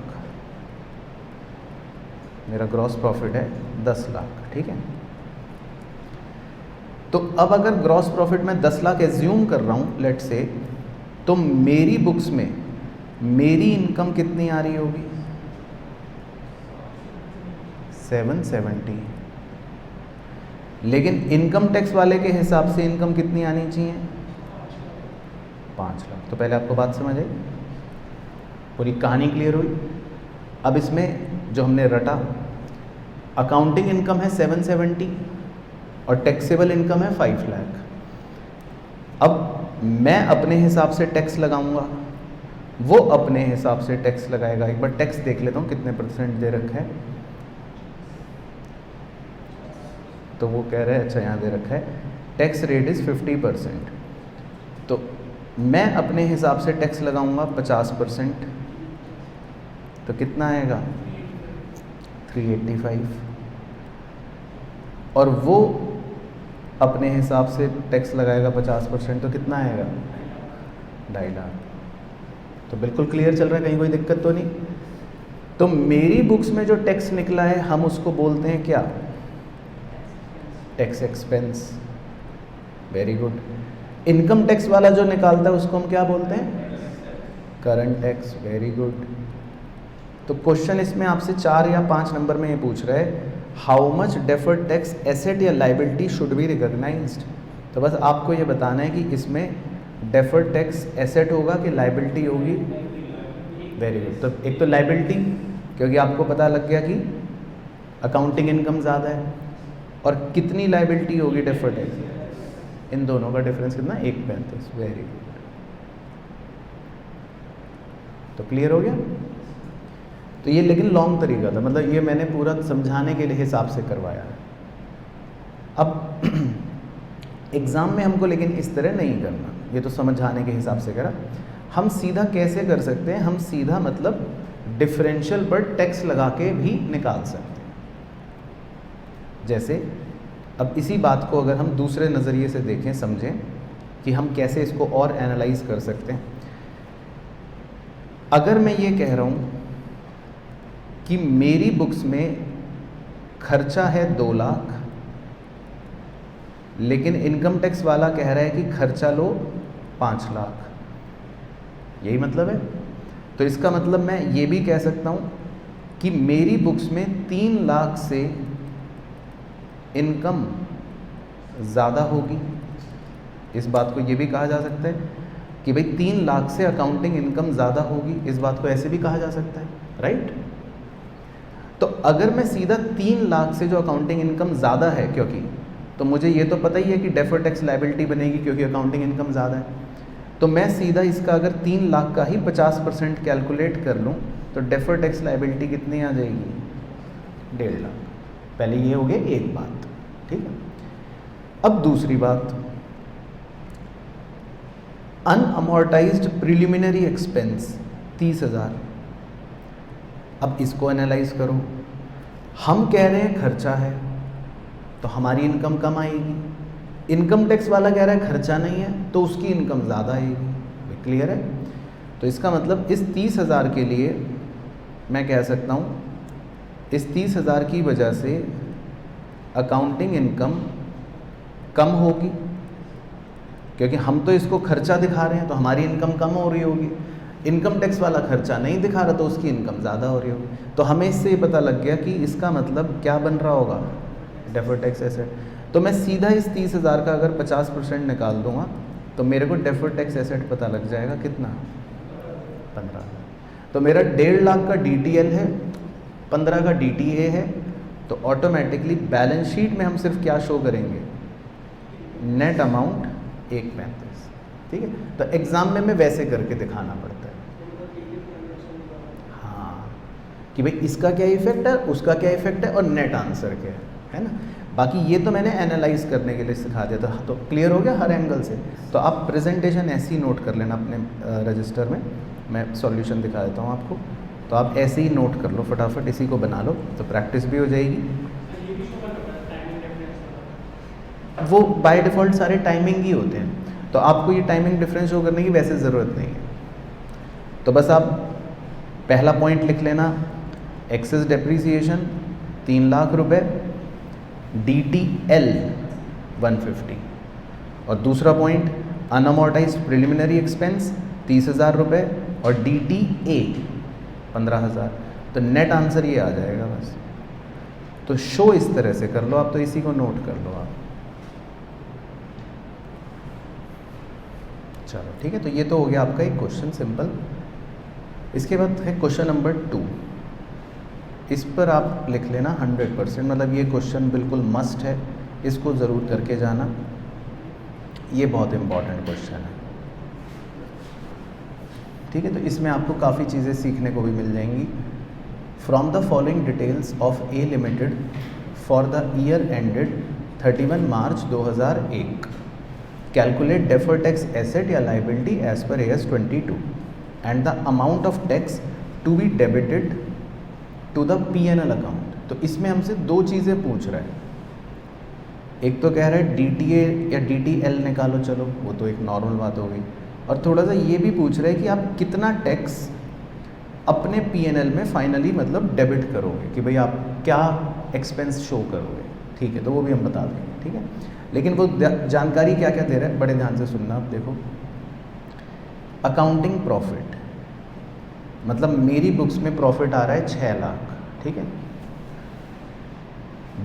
मेरा ग्रॉस प्रॉफिट है 10 लाख, ठीक है। तो अब अगर ग्रॉस प्रॉफिट में 10 लाख एज्यूम कर रहा हूँ लेट से, तो मेरी बुक्स में मेरी इनकम कितनी आ रही होगी? 770। लेकिन इनकम टैक्स वाले के हिसाब से इनकम कितनी आनी चाहिए? 5 लाख। तो पहले आपको बात समझ आई, पूरी कहानी क्लियर हुई। अब इसमें जो हमने रटा, अकाउंटिंग इनकम है 770 और टैक्सेबल इनकम है 5 लाख। अब मैं अपने हिसाब से टैक्स लगाऊंगा, वो अपने हिसाब से टैक्स लगाएगा। एक बार टैक्स देख लेता हूँ कितने % दे रखा है। तो वो कह रहे हैं, अच्छा यहाँ दे रखा है टैक्स रेट इज़ 50%। तो मैं अपने हिसाब से टैक्स लगाऊंगा 50%, तो कितना आएगा? 385। और वो अपने हिसाब से टैक्स लगाएगा 50%, तो कितना आएगा? 2.5 लाख। तो बिल्कुल क्लियर चल रहा है, कहीं कोई दिक्कत तो नहीं। तो मेरी बुक्स में जो टैक्स निकला है, हम उसको बोलते हैं क्या? Tax expense. Very good. Income tax वाला जो निकालता है उसको हम क्या बोलते हैं? Current tax. Very good. तो क्वेश्चन इसमें आपसे 4 या 5 नंबर में ये पूछ रहा है, how much deferred tax asset या लाइबिलिटी शुड बी रिकॉग्नाइज्ड। तो बस आपको ये बताना है कि इसमें डेफर्ड टैक्स एसेट होगा कि लाइबिलिटी होगी। Very good. तो एक तो लाइबिलिटी, क्योंकि आपको पता लग गया कि अकाउंटिंग इनकम ज़्यादा है, और कितनी लाइबिलिटी होगी डेफर्ड टैक्स, इन दोनों का डिफरेंस कितना? 1.35। Very good. तो क्लियर हो गया। तो ये लेकिन लॉन्ग तरीका था, मतलब ये मैंने पूरा समझाने के लिए हिसाब से करवाया है। अब एग्ज़ाम में हमको लेकिन इस तरह नहीं करना, ये तो समझाने के हिसाब से करा। हम सीधा कैसे कर सकते हैं? हम सीधा मतलब डिफरेंशियल पर टैक्स लगा के भी निकाल सकते हैं। जैसे अब इसी बात को अगर हम दूसरे नज़रिए से देखें, समझें कि हम कैसे इसको और एनालाइज कर सकते हैं। अगर मैं ये कह रहा हूँ कि मेरी बुक्स में खर्चा है 2 लाख, लेकिन इनकम टैक्स वाला कह रहा है कि खर्चा लो 5 लाख, यही मतलब है। तो इसका मतलब मैं ये भी कह सकता हूँ कि मेरी बुक्स में 3 लाख से इनकम ज़्यादा होगी। इस बात को ये भी कहा जा सकता है कि भाई 3 लाख से अकाउंटिंग इनकम ज़्यादा होगी, इस बात को ऐसे भी कहा जा सकता है, राइट। तो अगर मैं सीधा 3 लाख से जो अकाउंटिंग इनकम ज़्यादा है, क्योंकि तो मुझे ये तो पता ही है कि डेफर्ड टैक्स लायबिलिटी बनेगी क्योंकि अकाउंटिंग इनकम ज़्यादा है, तो मैं सीधा इसका अगर 3 लाख का ही 50% कैलकुलेट कर लूँ तो डेफर्ड टैक्स लायबिलिटी कितनी आ जाएगी? 1.5 लाख। पहले ये हो गया एक बात। ठीक है। अब दूसरी बात, अनअमोर्टाइज्ड प्रिलिमिनरी एक्सपेंस 30,000। अब इसको एनालाइज करो, हम कह रहे हैं खर्चा है तो हमारी इनकम कम आएगी, इनकम टैक्स वाला कह रहा है खर्चा नहीं है तो उसकी इनकम ज़्यादा आएगी। क्लियर है? तो इसका मतलब इस 30,000 के लिए मैं कह सकता हूँ इस 30,000 की वजह से अकाउंटिंग इनकम कम होगी, क्योंकि हम तो इसको खर्चा दिखा रहे हैं तो हमारी इनकम कम हो रही होगी। इनकम टैक्स वाला खर्चा नहीं दिखा रहा तो उसकी इनकम ज़्यादा हो रही होगी। तो हमें इससे ये पता लग गया कि इसका मतलब क्या बन रहा होगा, डेफर्ड टैक्स एसेट। तो मैं सीधा इस 30,000 का अगर 50% निकाल दूंगा तो मेरे को डेफर्ड टैक्स एसेट पता लग जाएगा कितना, 15। तो मेरा 1.5 लाख का DTL है, 15 का DTA है, तो ऑटोमेटिकली बैलेंस शीट में हम सिर्फ क्या शो करेंगे, नेट अमाउंट 135। ठीक है। तो एग्ज़ाम में वैसे करके दिखाना पड़ता है, हाँ, कि भाई इसका क्या इफेक्ट है, उसका क्या इफेक्ट है और नेट आंसर क्या है ना। बाकी ये तो मैंने एनालाइज करने के लिए सिखा दिया था, तो क्लियर हो गया हर एंगल से। तो आप प्रेजेंटेशन ऐसे ही नोट कर लेना अपने रजिस्टर में, मैं सॉल्यूशन दिखा देता हूँ आपको, तो आप ऐसे ही नोट कर लो फटाफट, इसी को बना लो तो प्रैक्टिस भी हो जाएगी। वो बाय डिफ़ॉल्ट सारे टाइमिंग ही होते हैं, तो आपको ये टाइमिंग डिफरेंस शो करने की वैसे ज़रूरत नहीं है। तो बस आप पहला पॉइंट लिख लेना, एक्सेस डेप्रीसिएशन 3 लाख रुपए, DTL 150, और दूसरा पॉइंट अनअमोर्टाइज्ड प्रिलिमिनरी एक्सपेंस 30,000 रुपये और DTA 15,000। तो नेट आंसर ये आ जाएगा बस। तो शो इस तरह से कर लो आप, तो इसी को नोट कर लो आप। चलो ठीक है, तो ये तो हो गया आपका एक क्वेश्चन सिंपल। इसके बाद है क्वेश्चन नंबर 2, इस पर आप लिख लेना 100%, मतलब ये क्वेश्चन बिल्कुल मस्ट है, इसको ज़रूर करके जाना, ये बहुत इम्पॉर्टेंट क्वेश्चन है। ठीक है, तो इसमें आपको काफ़ी चीज़ें सीखने को भी मिल जाएंगी। From the following details of a limited for the year ended 31 March 2001 calculate deferred tax asset या liability as per AS 22 and the amount of tax to be debited to the P&L account. तो इसमें हमसे दो चीज़ें पूछ रहा है, एक तो कह रहा है DTA या DTL निकालो, चलो वो तो एक नॉर्मल बात हो गई, और थोड़ा सा ये भी पूछ रहा है कि आप कितना टैक्स अपने P&L में फाइनली मतलब डेबिट करोगे, कि भाई आप क्या एक्सपेंस शो करोगे। ठीक है, तो वो भी हम बता देंगे। ठीक है, लेकिन वो जानकारी क्या क्या दे रहा है, बड़े ध्यान से सुनना आप। देखो, अकाउंटिंग प्रॉफिट मतलब मेरी बुक्स में प्रॉफिट आ रहा है 6 लाख। ठीक है,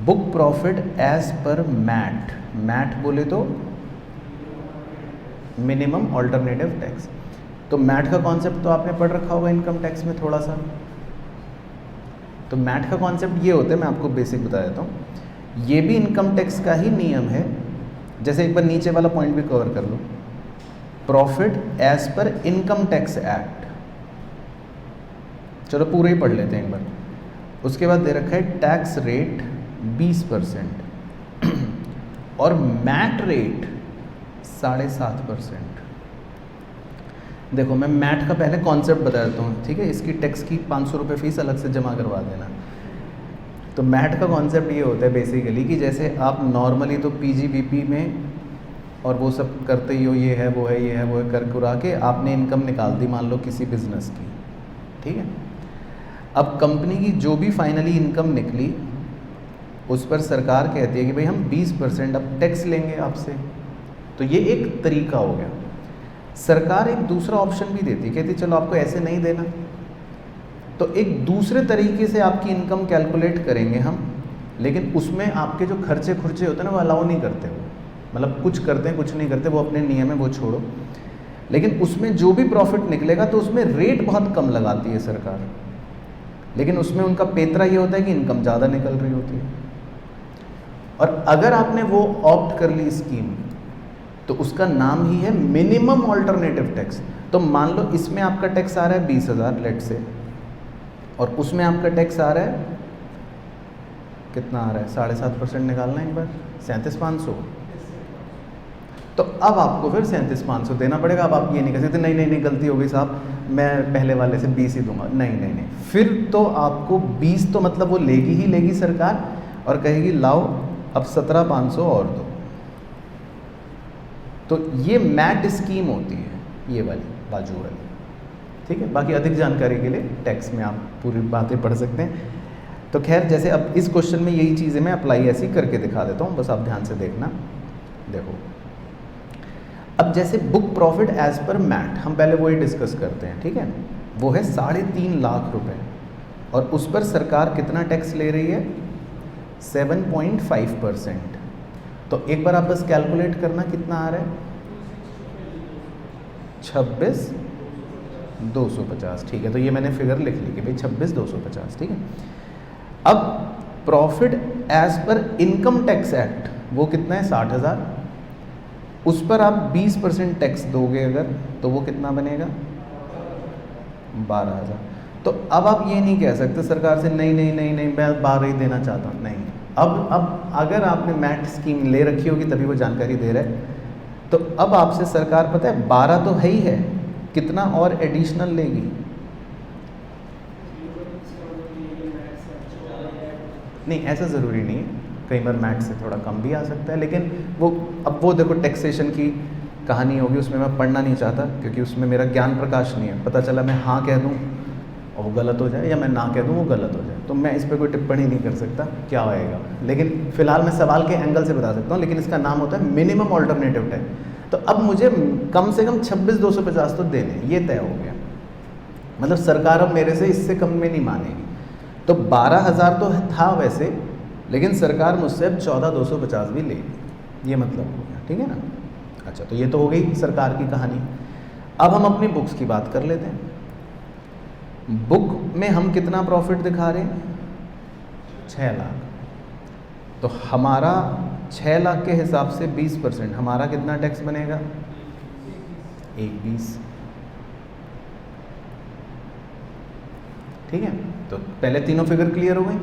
book profit as per MAT बोले तो मिनिमम ऑल्टरनेटिव टैक्स। तो मैट का कॉन्सेप्ट तो आपने पढ़ रखा होगा इनकम टैक्स में थोड़ा सा। तो मैट का कॉन्सेप्ट ये होता है, मैं आपको बेसिक बता देता हूँ, ये भी इनकम टैक्स का ही नियम है। जैसे एक बार नीचे वाला पॉइंट भी कवर कर लो, profit as per income tax act, चलो पूरे ही पढ़ लेते हैं एक बार। उसके बाद दे रखा है टैक्स रेट 20% और मैट रेट 7.5%। देखो, मैं मैट का पहले कॉन्सेप्ट बता देता हूँ। ठीक है, इसकी टैक्स की 500 रुपये फीस अलग से जमा करवा देना। तो मैट का कॉन्सेप्ट ये होता है बेसिकली कि जैसे आप नॉर्मली तो PGBP में और वो सब करते ही हो, ये है वो है ये है वो है कर कुरा के आपने इनकम निकाल दी मान लो किसी बिजनेस की। ठीक है, अब कंपनी की जो भी फाइनली इनकम निकली उस पर सरकार कहती है कि भाई हम 20% अब टैक्स लेंगे आपसे। तो ये एक तरीका हो गया। सरकार एक दूसरा ऑप्शन भी देती है, कहती चलो आपको ऐसे नहीं देना तो एक दूसरे तरीके से आपकी इनकम कैलकुलेट करेंगे हम, लेकिन उसमें आपके जो खर्चे खुर्चे होते हैं ना वो अलाउ नहीं करते, वो मतलब कुछ करते हैं कुछ नहीं करते, वो अपने नियम है वो छोड़ो। लेकिन उसमें जो भी प्रॉफिट निकलेगा तो उसमें रेट बहुत कम लगाती है सरकार, लेकिन उसमें उनका पेतरा ये होता है कि इनकम ज़्यादा निकल रही होती है। और अगर आपने वो ऑप्ट कर ली स्कीम तो उसका नाम ही है मिनिमम ऑल्टरनेटिव टैक्स। तो मान लो इसमें आपका टैक्स आ रहा है 20,000 लेट से, और उसमें आपका टैक्स आ रहा है कितना आ रहा है, 7.5% निकालना है एक बार, 37,500। तो अब आपको फिर 37,500 देना पड़ेगा। अब आप ये नहीं कह सकते नहीं नहीं नहीं गलती हो गई साहब, मैं पहले वाले से 20 ही दूंगा। नहीं नहीं नहीं, फिर तो आपको 20 तो मतलब वो लेगी ही लेगी सरकार, और कहेगी लाओ अब 17,500 और दो। तो ये मैट स्कीम होती है, ये वाली बाजू वाली, ठीक है। बाकी अधिक जानकारी के लिए टेक्स्ट में आप पूरी बातें पढ़ सकते हैं। तो खैर, जैसे अब इस क्वेश्चन में यही चीज़ें मैं अप्लाई ऐसी करके दिखा देता हूँ, बस आप ध्यान से देखना। देखो, अब जैसे book profit as per MAT, हम पहले वही डिस्कस करते हैं, ठीक है। वो है 3.5 लाख रुपए, और उस पर सरकार कितना टैक्स ले रही है, 7.5%। तो एक बार आप बस कैलकुलेट करना कितना आ रहा है, 26,250, ठीक है। तो ये मैंने फिगर लिख ली कि भाई 26,250, ठीक है। अब profit as per income tax act वो कितना है, 60,000। उस पर आप 20% टैक्स दोगे अगर, तो वो कितना बनेगा, 12,000। तो अब आप ये नहीं कह सकते सरकार से नहीं नहीं नहीं नहीं मैं 12 ही देना चाहता हूँ, नहीं। अब अगर आपने मैट स्कीम ले रखी होगी तभी वो जानकारी दे रहा है, तो अब आपसे सरकार पता है 12 तो है ही है, कितना और एडिशनल लेगी, नहीं ऐसा ज़रूरी नहीं है, कई बार मैट से थोड़ा कम भी आ सकता है, लेकिन वो अब वो देखो टैक्सेशन की कहानी होगी, उसमें मैं पढ़ना नहीं चाहता क्योंकि उसमें मेरा ज्ञान प्रकाश नहीं है। पता चला मैं हाँ कह दूँ और वो गलत हो जाए, या मैं ना कह दूँ वो गलत हो जाए, तो मैं इस पर कोई टिप्पणी नहीं कर सकता क्या होएगा। लेकिन फ़िलहाल मैं सवाल के एंगल से बता सकता हूँ, लेकिन इसका नाम होता है मिनिमम ऑल्टरनेटिव टैक्स। तो अब मुझे कम से कम 26,250 तो देने, ये तय हो गया, मतलब सरकार अब मेरे से इससे कम में नहीं मानेगी। तो 12,000 तो था वैसे, लेकिन सरकार मुझसे अब 14,250 भी लेगी, ये मतलब हो गया, ठीक है ना। अच्छा, तो ये तो हो गई सरकार की कहानी। अब हम अपनी बुक्स की बात कर लेते हैं। बुक में हम कितना प्रॉफिट दिखा रहे हैं, 6 लाख। तो हमारा 6 लाख के हिसाब से 20%, हमारा कितना टैक्स बनेगा, 1,20, ठीक है। तो पहले तीनों फिगर क्लियर हो गई।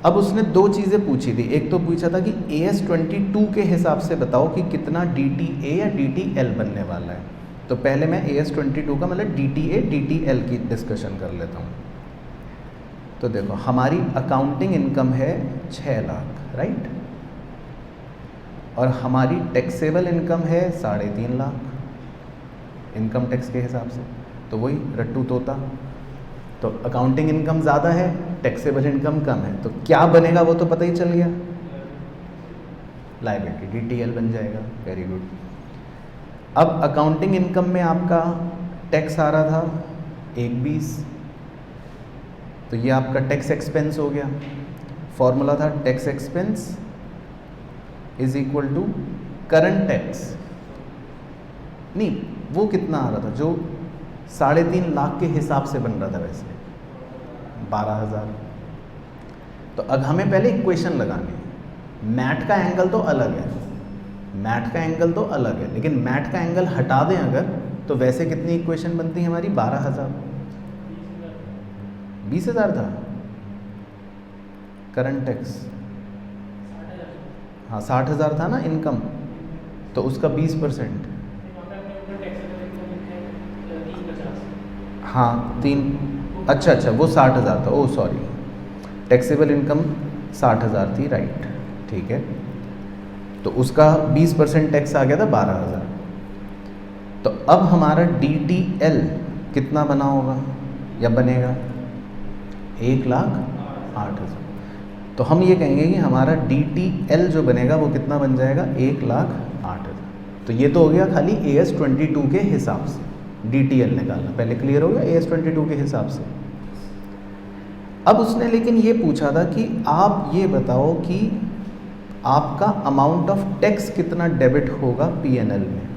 अब उसने दो चीज़ें पूछी थी, एक तो पूछा था कि AS22 के हिसाब से बताओ कि कितना DTA या DTL बनने वाला है। तो पहले मैं AS22 का मतलब DTA DTL की डिस्कशन कर लेता हूँ। तो देखो, हमारी अकाउंटिंग इनकम है 6 लाख, राइट, और हमारी टैक्सेबल इनकम है 3.5 लाख इनकम टैक्स के हिसाब से। तो वही रट्टू तोता, तो अकाउंटिंग इनकम ज़्यादा है, टैक्सेबल इनकम कम है, तो क्या बनेगा वो तो पता ही चल गया, लायबिलिटी DTL बन जाएगा। Very good. अब अकाउंटिंग इनकम में आपका टैक्स आ रहा था 1,20, तो ये आपका टैक्स एक्सपेंस हो गया। फॉर्मूला था tax expense is equal to current tax, नहीं वो कितना आ रहा था जो 3.5 लाख के हिसाब से बन रहा था वैसे, 12,000। तो अब हमें पहले इक्वेशन लगानी है। मैट का एंगल तो अलग है, मैट का एंगल तो अलग है, लेकिन मैट का एंगल हटा दें अगर, तो वैसे कितनी इक्वेशन बनती है हमारी, 12,000। 20,000 था करंट टैक्स, हाँ 60,000 था ना इनकम, तो उसका 20%, हाँ 3, अच्छा वो 60,000 था, ओह सॉरी, टैक्सेबल इनकम 60,000 थी, राइट, ठीक है। तो उसका 20% टैक्स आ गया था 12,000। तो अब हमारा DTL कितना बना होगा या बनेगा, 1,08,000। तो हम ये कहेंगे कि हमारा DTL जो बनेगा वो कितना बन जाएगा, 1,08,000। तो ये तो हो गया खाली AS22 के हिसाब से DTL निकालना, पहले क्लियर हो गया AS22 के हिसाब से। अब उसने लेकिन ये पूछा था कि आप ये बताओ कि आपका अमाउंट ऑफ टैक्स कितना डेबिट होगा PNL में।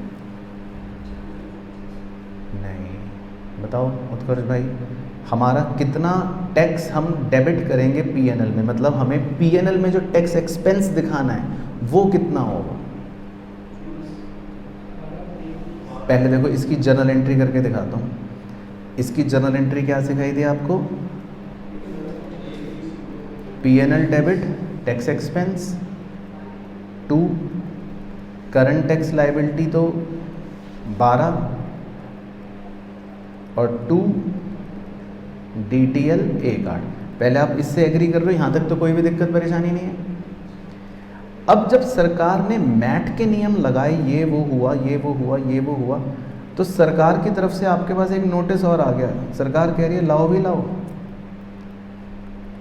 नहीं, बताओ उत्कर्ष भाई, हमारा कितना टैक्स हम डेबिट करेंगे PNL में, मतलब हमें PNL में जो टैक्स एक्सपेंस दिखाना है वो कितना होगा। पहले देखो इसकी जर्नल एंट्री करके दिखाता हूँ। इसकी जर्नल एंट्री क्या सिखाई थी आपको, P&L debit tax expense, 2 current tax liability तो 12 और 2 DTL 1/8। पहले आप इससे एग्री कर रहे हो, यहाँ तक तो कोई भी दिक्कत परेशानी नहीं है। अब जब सरकार ने मैट के नियम लगाए, ये वो हुआ, ये वो हुआ, ये वो हुआ, तो सरकार की तरफ से आपके पास एक नोटिस और आ गया। सरकार कह रही है लाओ भी लाओ,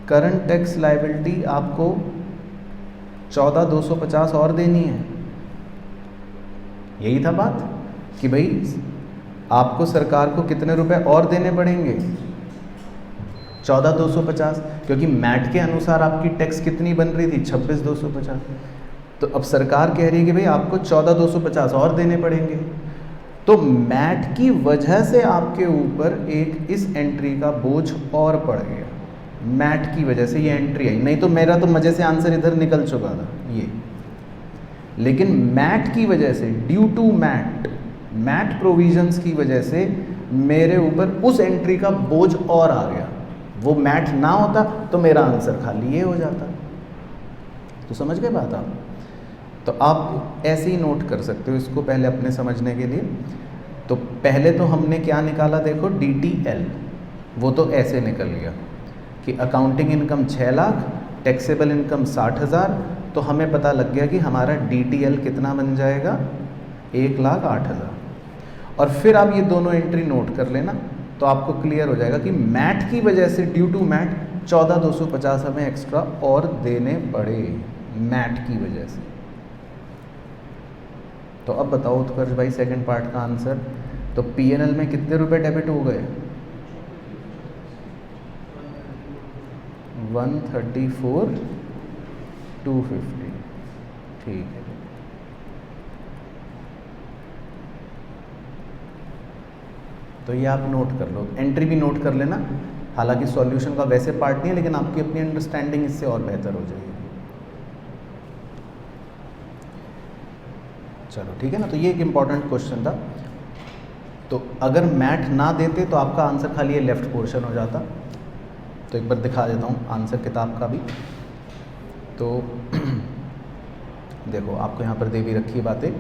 करंट टैक्स लाइबिलिटी आपको 14,250 और देनी है। यही था बात कि भाई आपको सरकार को कितने रुपए और देने पड़ेंगे, 14,250, क्योंकि मैट के अनुसार आपकी टैक्स कितनी बन रही थी, 26,250। तो अब सरकार कह रही है कि भाई आपको 14,250 और देने पड़ेंगे। तो मैट की वजह से आपके ऊपर एक इस एंट्री का बोझ और पड़ गया। मैट की वजह से ये एंट्री आई, नहीं तो मेरा तो मजे से आंसर इधर निकल चुका था ये। लेकिन मैट की वजह से, ड्यू टू मैट प्रोविजंस की वजह से मेरे ऊपर उस एंट्री का बोझ और आ गया। वो मैट ना होता तो मेरा आंसर खाली ये हो जाता। तो समझ गए बात आप? तो आप ऐसे ही नोट कर सकते हो इसको पहले अपने समझने के लिए। तो पहले तो हमने क्या निकाला, देखो DTL, वो तो ऐसे निकल गया कि accounting income 6 lakh, taxable income 60,000। तो हमें पता लग गया कि हमारा DTL कितना बन जाएगा, 1,08,000। और फिर आप ये दोनों एंट्री नोट कर लेना, तो आपको क्लियर हो जाएगा कि मैट की वजह से, ड्यू टू मैट, 14,250 हमें एक्स्ट्रा और देने पड़े मैट की वजह से। तो अब बताओ उत्कर्ष भाई सेकंड पार्ट का आंसर। तो P&L में कितने रुपए डेबिट हो गए, 134,250। ठीक है, तो ये आप नोट कर लो, एंट्री भी नोट कर लेना। हालांकि सॉल्यूशन का वैसे पार्ट नहीं है, लेकिन आपकी अपनी अंडरस्टैंडिंग इससे और बेहतर हो जाएगी। चलो ठीक है ना। तो ये एक इम्पॉर्टेंट क्वेश्चन था। तो अगर मैट ना देते तो आपका आंसर खाली ये लेफ्ट पोर्शन हो जाता। तो एक बार दिखा देता हूँ आंसर किताब का भी। तो देखो आपको यहाँ पर दे भी रखी है बातें।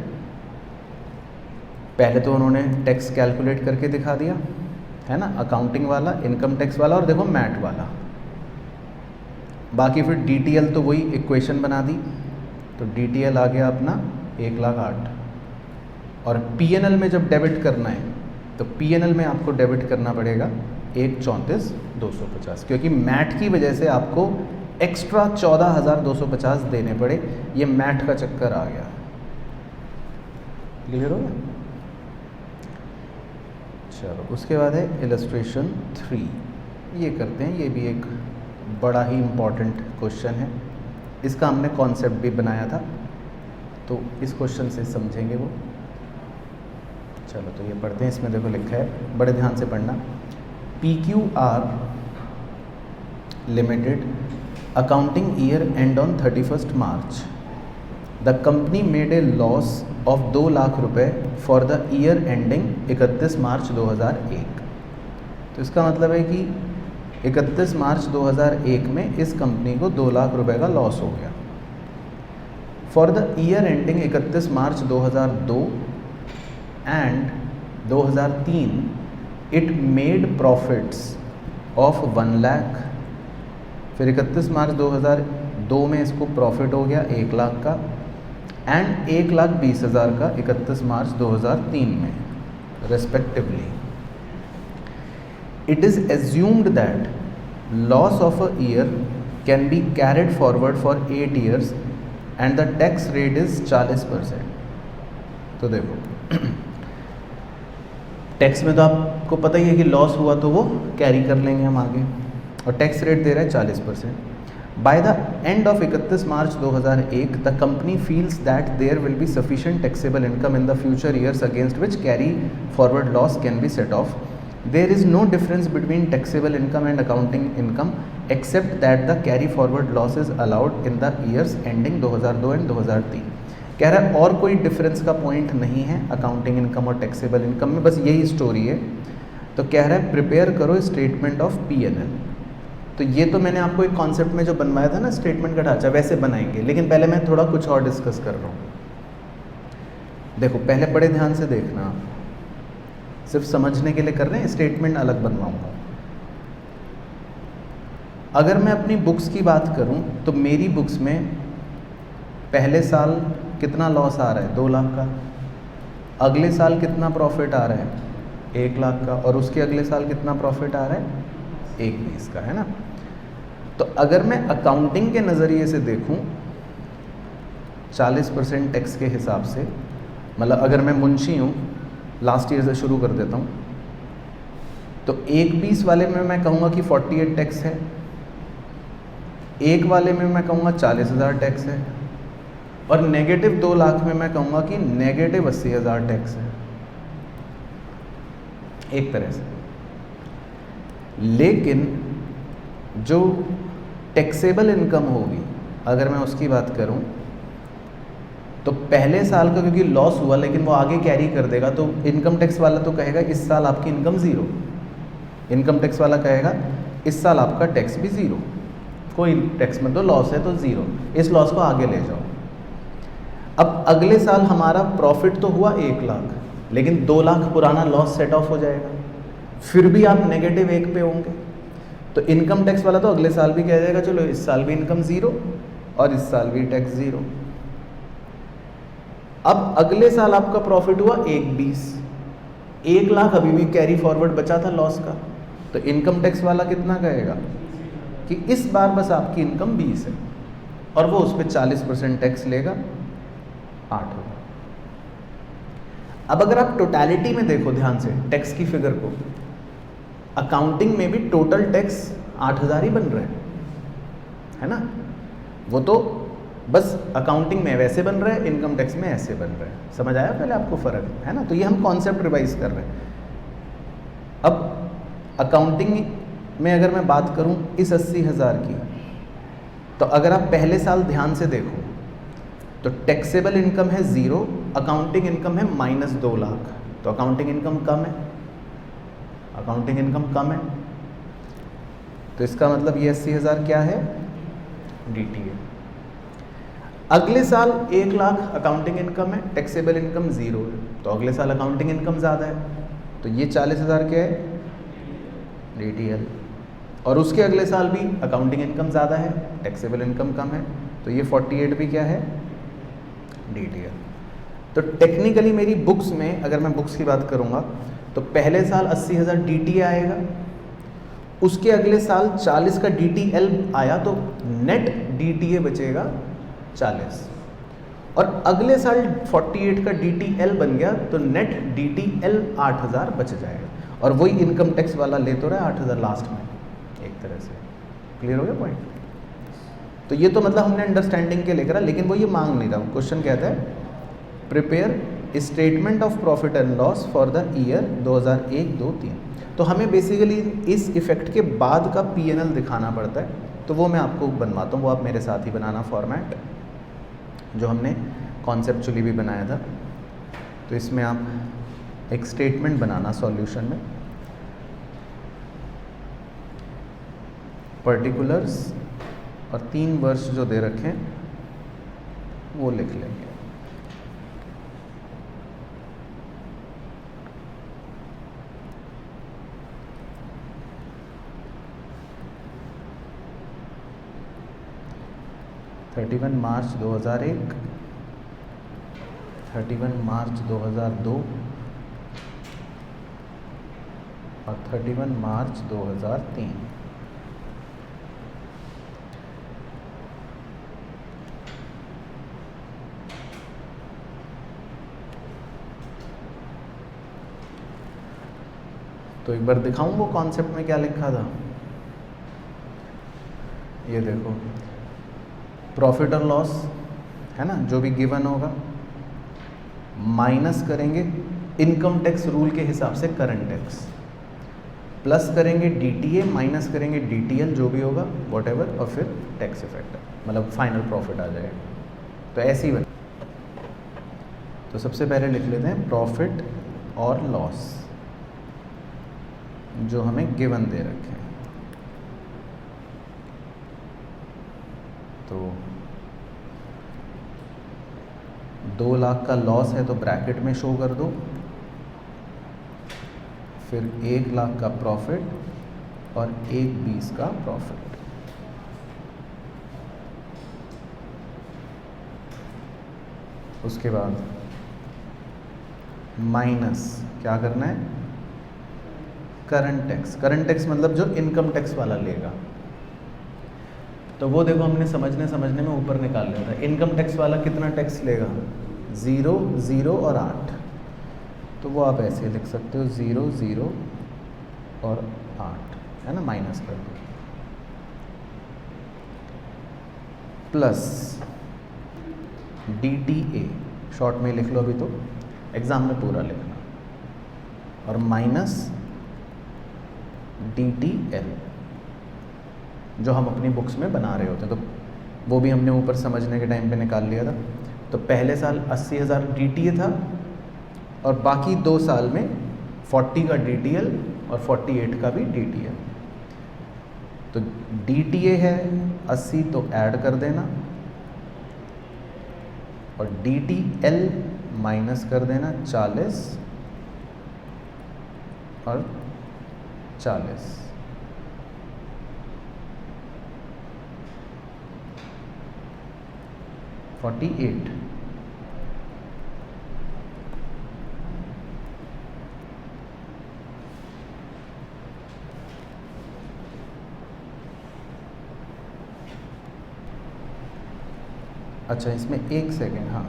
पहले तो उन्होंने टैक्स कैलकुलेट करके दिखा दिया है ना, अकाउंटिंग वाला, इनकम टैक्स वाला और देखो मैट वाला। बाकी फिर DTL तो वही इक्वेशन बना दी। तो DTL आ गया अपना 1,08,000। और P&L में जब डेबिट करना है तो P&L में आपको डेबिट करना पड़ेगा 1,34,250, क्योंकि मैट की वजह से आपको एक्स्ट्रा 14,250 देने पड़े। ये मैट का चक्कर आ गया। क्लियर हो गया? चलो उसके बाद है इलस्ट्रेशन 3। ये करते हैं, ये भी एक बड़ा ही इम्पॉर्टेंट क्वेश्चन है। इसका हमने कॉन्सेप्ट भी बनाया था, तो इस क्वेश्चन से समझेंगे वो। चलो तो ये पढ़ते हैं। इसमें देखो लिखा है, बड़े ध्यान से पढ़ना। PQR limited accounting year and on 31st March। The company made a loss of 2 lakh रुपए for the year ending 31 March 2001। तो इसका मतलब है कि 31 मार्च 2001 में इस कंपनी को 2 लाख रुपए का लॉस हो गया। For the year ending 31 March 2002 and 2003 it made profits of 1 lakh. फिर 31 मार्च 2002 में इसको प्रॉफिट हो गया 1 लाख का, एंड 1,20,000 का 31 मार्च 2003 में respectively. It is assumed that loss of a year can be carried forward for 8 years and the tax rate is 40%। तो देखो टैक्स में तो आपको पता ही है कि लॉस हुआ तो वो कैरी कर लेंगे हम आगे, और टैक्स रेट दे रहा है 40%। By the end of 31 March 2001 the company feels that there will be sufficient taxable income in the future years against which carry forward loss can be set off. There is no difference between taxable income and accounting income except that the carry forward loss is allowed in the years ending 2002 and 2003। कह रहा है और कोई difference का point नहीं है accounting income और taxable income में, बस यही स्टोरी है। तो कह रहा है प्रिपेयर करो स्टेटमेंट ऑफ P&L। तो ये तो मैंने आपको एक कॉन्सेप्ट में जो बनवाया था ना स्टेटमेंट का ढांचा, वैसे बनाएंगे, लेकिन पहले मैं थोड़ा कुछ और डिस्कस कर रहा हूँ। देखो पहले बड़े ध्यान से देखना, सिर्फ समझने के लिए कर रहे हैं, स्टेटमेंट अलग बनवाऊंगा। अगर मैं अपनी बुक्स की बात करूं तो मेरी बुक्स में पहले साल कितना लॉस आ रहा है, 2 लाख का, अगले साल कितना प्रॉफिट आ रहा है, 1 लाख का, और उसके अगले साल कितना प्रॉफिट आ रहा है, 1,20 का, है ना। तो अगर मैं अकाउंटिंग के नज़रिए से देखूं 40% टैक्स के हिसाब से, मतलब अगर मैं मुंशी हूँ, लास्ट ईयर से शुरू कर देता हूँ, तो 1,20 वाले में मैं कहूँगा कि 48 टैक्स है, एक वाले में मैं कहूँगा 40,000 टैक्स है, और नेगेटिव 2 लाख में मैं कहूँगा कि नेगेटिव 80,000 टैक्स है, एक तरह से। लेकिन जो टैक्सेबल इनकम होगी अगर मैं उसकी बात करूं तो पहले साल का क्योंकि लॉस हुआ लेकिन वो आगे कैरी कर देगा, तो इनकम टैक्स वाला तो कहेगा इस साल आपकी इनकम ज़ीरो, इनकम टैक्स वाला कहेगा इस साल आपका टैक्स भी ज़ीरो, कोई टैक्स में तो लॉस है तो ज़ीरो, इस लॉस को आगे ले जाओ। अब अगले साल हमारा प्रॉफिट तो हुआ 1 लाख, लेकिन 2 लाख पुराना लॉस सेट ऑफ हो जाएगा, फिर भी आप नेगेटिव 1 पे होंगे, तो इनकम टैक्स वाला तो अगले साल भी कह जाएगा चलो इस साल भी इनकम ज़ीरो और इस साल भी टैक्स ज़ीरो। अब अगले साल आपका प्रॉफिट हुआ 1,20, 1 लाख अभी भी कैरी फॉरवर्ड बचा था लॉस का, तो इनकम टैक्स वाला कितना कहेगा कि इस बार बस आपकी इनकम 20 है, और वो उस पर 40% टैक्स लेगा, 8 होगा। अब अगर आप टोटलिटी में देखो ध्यान से टैक्स की फिगर को, अकाउंटिंग में भी टोटल टैक्स 8,000 ही बन रहा है ना। वो तो बस अकाउंटिंग में वैसे बन रहा है, इनकम टैक्स में ऐसे बन रहा है, समझ आया पहले आपको फ़र्क, है ना। तो ये हम कॉन्सेप्ट रिवाइज कर रहे हैं। अब अकाउंटिंग में अगर मैं बात करूं इस 80,000 की, तो अगर आप पहले साल ध्यान से देखो तो टैक्सेबल इनकम है 0, अकाउंटिंग इनकम है -2 लाख, तो अकाउंटिंग इनकम कम है, अकाउंटिंग इनकम कम है, तो इसका मतलब ये 80,000 क्या है, DTA। अगले साल 1 लाख अकाउंटिंग इनकम है, टैक्सेबल इनकम 0 है, तो अगले साल अकाउंटिंग इनकम ज़्यादा है, तो ये 40,000 क्या है, DTL। और उसके अगले साल भी अकाउंटिंग इनकम ज़्यादा है, टैक्सेबल इनकम कम है, तो ये 48 भी क्या है, DTL। तो टेक्निकली मेरी बुक्स में अगर मैं बुक्स की बात करूँगा तो पहले साल 80,000 DTA आएगा, उसके अगले साल 40 का DTL आया, तो नेट DTA बचेगा 40, और अगले साल 48 का DTL बन गया, तो नेट DTL 8,000 बच जाएगा, और वही इनकम टैक्स वाला ले तो रहा है 8,000 लास्ट में, एक तरह से। क्लियर हो गया पॉइंट। तो ये तो मतलब हमने अंडरस्टैंडिंग के लिए करा, लेकिन वो ये मांग नहीं रहा हूँ। क्वेश्चन कहता है prepare statement of profit and loss for the year 2001-2-3। तो हमें बेसिकली इस इफेक्ट के बाद का P&L दिखाना पड़ता है, तो वो मैं आपको बनवाता हूँ, वो आप मेरे साथ ही बनाना फॉर्मेट जो हमने कॉन्सेप्चुअली भी बनाया था। तो इसमें आप एक स्टेटमेंट बनाना सॉल्यूशन में, पर्टिकुलर्स और 3 वर्ष जो दे रखे हैं वो लिख लेंगे। मार्च 2001, 31 मार्च 2002 और 31 मार्च 2003। तो एक बार दिखाऊं वो कॉन्सेप्ट में क्या लिखा था। ये देखो, प्रॉफिट और लॉस है ना, जो भी गिवन होगा माइनस करेंगे इनकम टैक्स रूल के हिसाब से करंट टैक्स, प्लस करेंगे DTA, माइनस करेंगे DTL जो भी होगा वॉटेवर, और फिर टैक्स इफेक्ट, मतलब फाइनल प्रॉफिट आ जाएगा। तो ऐसे ही बन। तो सबसे पहले लिख लेते हैं प्रॉफिट और लॉस जो हमें गिवन दे रखे हैं। तो 2 लाख का लॉस है तो ब्रैकेट में शो कर दो, फिर 1 लाख का प्रॉफिट और 1/20 का प्रॉफिट। उसके बाद माइनस क्या करना है, करंट टैक्स। करंट टैक्स मतलब जो इनकम टैक्स वाला लेगा, तो वो देखो हमने समझने में ऊपर निकाल लिया था। इनकम टैक्स वाला कितना टैक्स लेगा, 0, 0 और 8, तो वो आप ऐसे लिख सकते हो 0, 0 और 8, है ना, माइनस कर दो, प्लस DTA, शॉर्ट में लिख लो अभी, तो एग्ज़ाम में पूरा लिखना, और माइनस DTL जो हम अपनी बुक्स में बना रहे होते, तो वो भी हमने ऊपर समझने के टाइम पे निकाल लिया था। तो पहले साल 80,000 DTA था, और बाकी 2 साल में 40 का DTL और 48 का भी DTL। तो DTA है 80, तो ऐड कर देना, और DTL माइनस कर देना 40 और 40। $48। अच्छा, इसमें 1 सेकेंड, हाँ,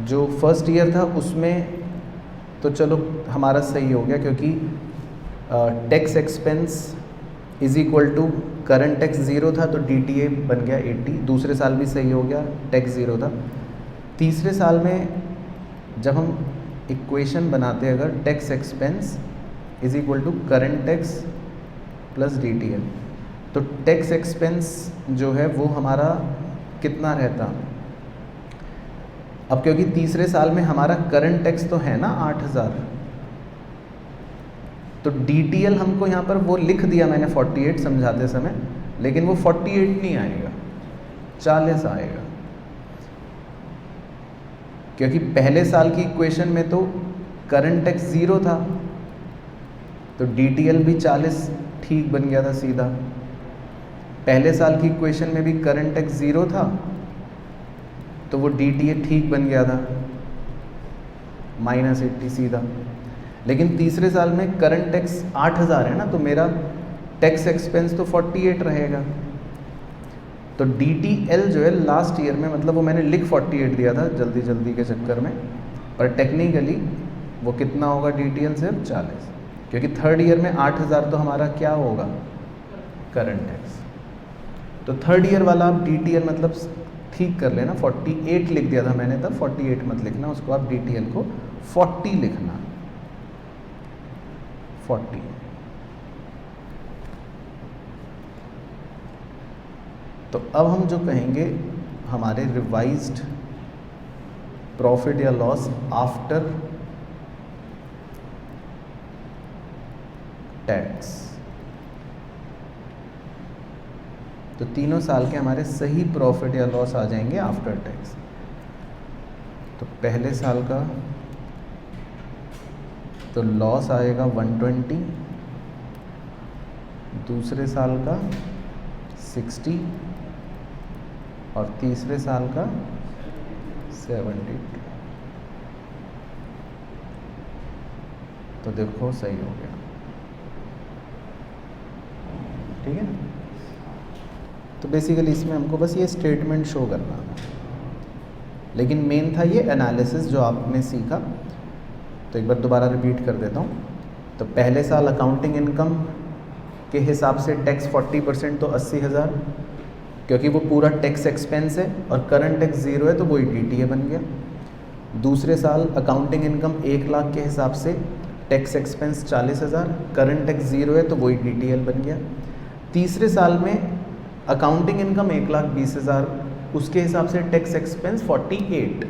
जो फर्स्ट ईयर था उसमें तो चलो हमारा सही हो गया, क्योंकि tax expense is equal to current tax 0 था, तो DTA बन गया 80। दूसरे साल भी सही हो गया, टैक्स 0 था। तीसरे साल में जब हम इक्वेशन बनाते हैं, अगर tax expense is equal to current tax plus DTL, तो टैक्स एक्सपेंस जो है वो हमारा कितना रहता, अब क्योंकि तीसरे साल में हमारा करंट टैक्स तो है ना 8,000, तो DTL हमको यहाँ पर वो लिख दिया मैंने 48 समझाते समय, लेकिन वो 48 नहीं आएगा, 40 आएगा, क्योंकि पहले साल की इक्वेशन में तो करंट टैक्स 0 था, तो DTL भी 40 ठीक बन गया था सीधा। पहले साल की इक्वेशन में भी करंट टैक्स 0 था, तो वो DTA ठीक बन गया था, -80 सीधा। लेकिन तीसरे साल में करंट टैक्स 8,000 है ना, तो मेरा टैक्स एक्सपेंस तो 48 रहेगा। तो DTL जो है लास्ट ईयर में, मतलब वो मैंने लिख 48 दिया था जल्दी के चक्कर में, पर टेक्निकली वो कितना होगा DTL सिर्फ 40, क्योंकि थर्ड ईयर में 8,000 तो हमारा क्या होगा, करंट टैक्स। तो थर्ड ईयर वाला आप DTL मतलब ठीक कर लेना, 48 लिख दिया था मैंने तब, 48 मत लिखना उसको, आप DTL को 40 लिखना, 40। तो अब हम जो कहेंगे हमारे रिवाइज्ड प्रॉफिट या लॉस आफ्टर टैक्स, तो तीनों साल के हमारे सही प्रॉफिट या लॉस आ जाएंगे आफ्टर टैक्स। तो पहले साल का तो लॉस आएगा 120, दूसरे साल का 60 और तीसरे साल का 72। तो देखो सही हो गया, ठीक है। तो बेसिकली इसमें हमको बस ये स्टेटमेंट शो करना था, लेकिन मेन था ये एनालिसिस जो आपने सीखा। तो एक बार दोबारा रिपीट कर देता हूँ। तो पहले साल अकाउंटिंग इनकम के हिसाब से टैक्स 40%, तो 80,000, क्योंकि वो पूरा टैक्स एक्सपेंस है, और करंट टैक्स 0 है तो वही DTA बन गया। दूसरे साल अकाउंटिंग इनकम 1 लाख के हिसाब से टैक्स एक्सपेंस 40,000, करंट टैक्स 0 है तो वही DTL बन गया। तीसरे साल में अकाउंटिंग इनकम 1,20,000, उसके हिसाब से टैक्स एक्सपेंस 48,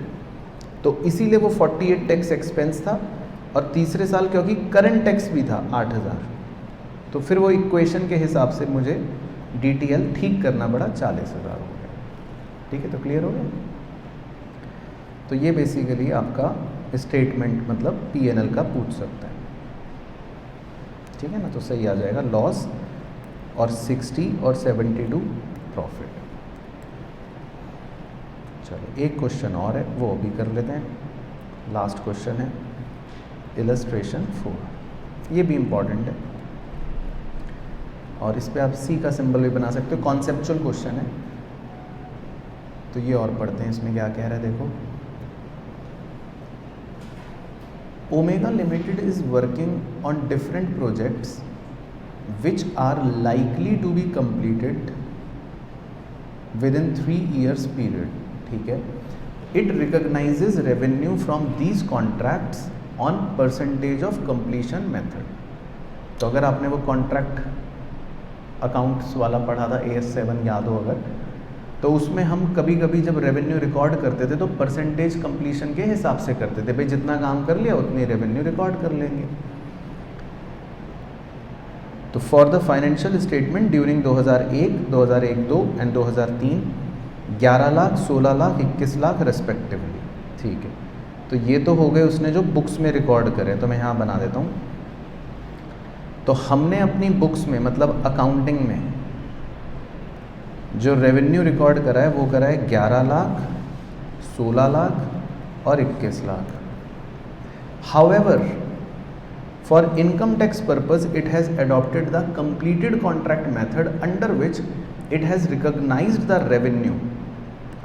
तो इसीलिए वो 48 टैक्स एक्सपेंस था। और तीसरे साल क्योंकि करंट टैक्स भी था 8,000, तो फिर वो इक्वेशन के हिसाब से मुझे DTL ठीक करना पड़ा, 40,000 हो गया। ठीक है, तो क्लियर हो गया। तो ये बेसिकली आपका स्टेटमेंट मतलब P&L का पूछ सकता है। ठीक है ना, तो सही आ जाएगा लॉस और 60 और 72 प्रॉफिट। चलो एक क्वेश्चन और है, वो भी कर लेते हैं। लास्ट क्वेश्चन है इलस्ट्रेशन 4, ये भी इम्पॉर्टेंट है और इस पे आप C का सिंबल भी बना सकते हो, कॉन्सेप्चुअल क्वेश्चन है। तो ये और पढ़ते हैं, इसमें क्या कह रहा है देखो। Omega Limited is working on different projects which are likely to be completed within 3 years period. ठीक है, it recognizes revenue from these contracts on percentage of completion method. तो अगर आपने वो कॉन्ट्रैक्ट अकाउंट्स वाला पढ़ा था AS7 याद हो अगर, तो उसमें हम कभी कभी जब रेवेन्यू रिकॉर्ड करते थे तो परसेंटेज कंप्लीशन के हिसाब से करते थे, भाई जितना काम कर लिया उतनी रेवेन्यू रिकॉर्ड कर लेंगे। तो for the financial statement during 2001, 2001-2 and 2003 11 lakh, 16 lakh, 21 lakh respectively. ठीक है, तो ये तो हो गए उसने जो बुक्स में रिकॉर्ड करे, तो मैं यहाँ बना देता हूँ। तो हमने अपनी बुक्स में मतलब अकाउंटिंग में जो रेवेन्यू रिकॉर्ड करा है वो करा है 11 लाख, 16 लाख और 21 lakh. However for income tax purpose it has adopted the completed contract method under which it has recognised the revenue.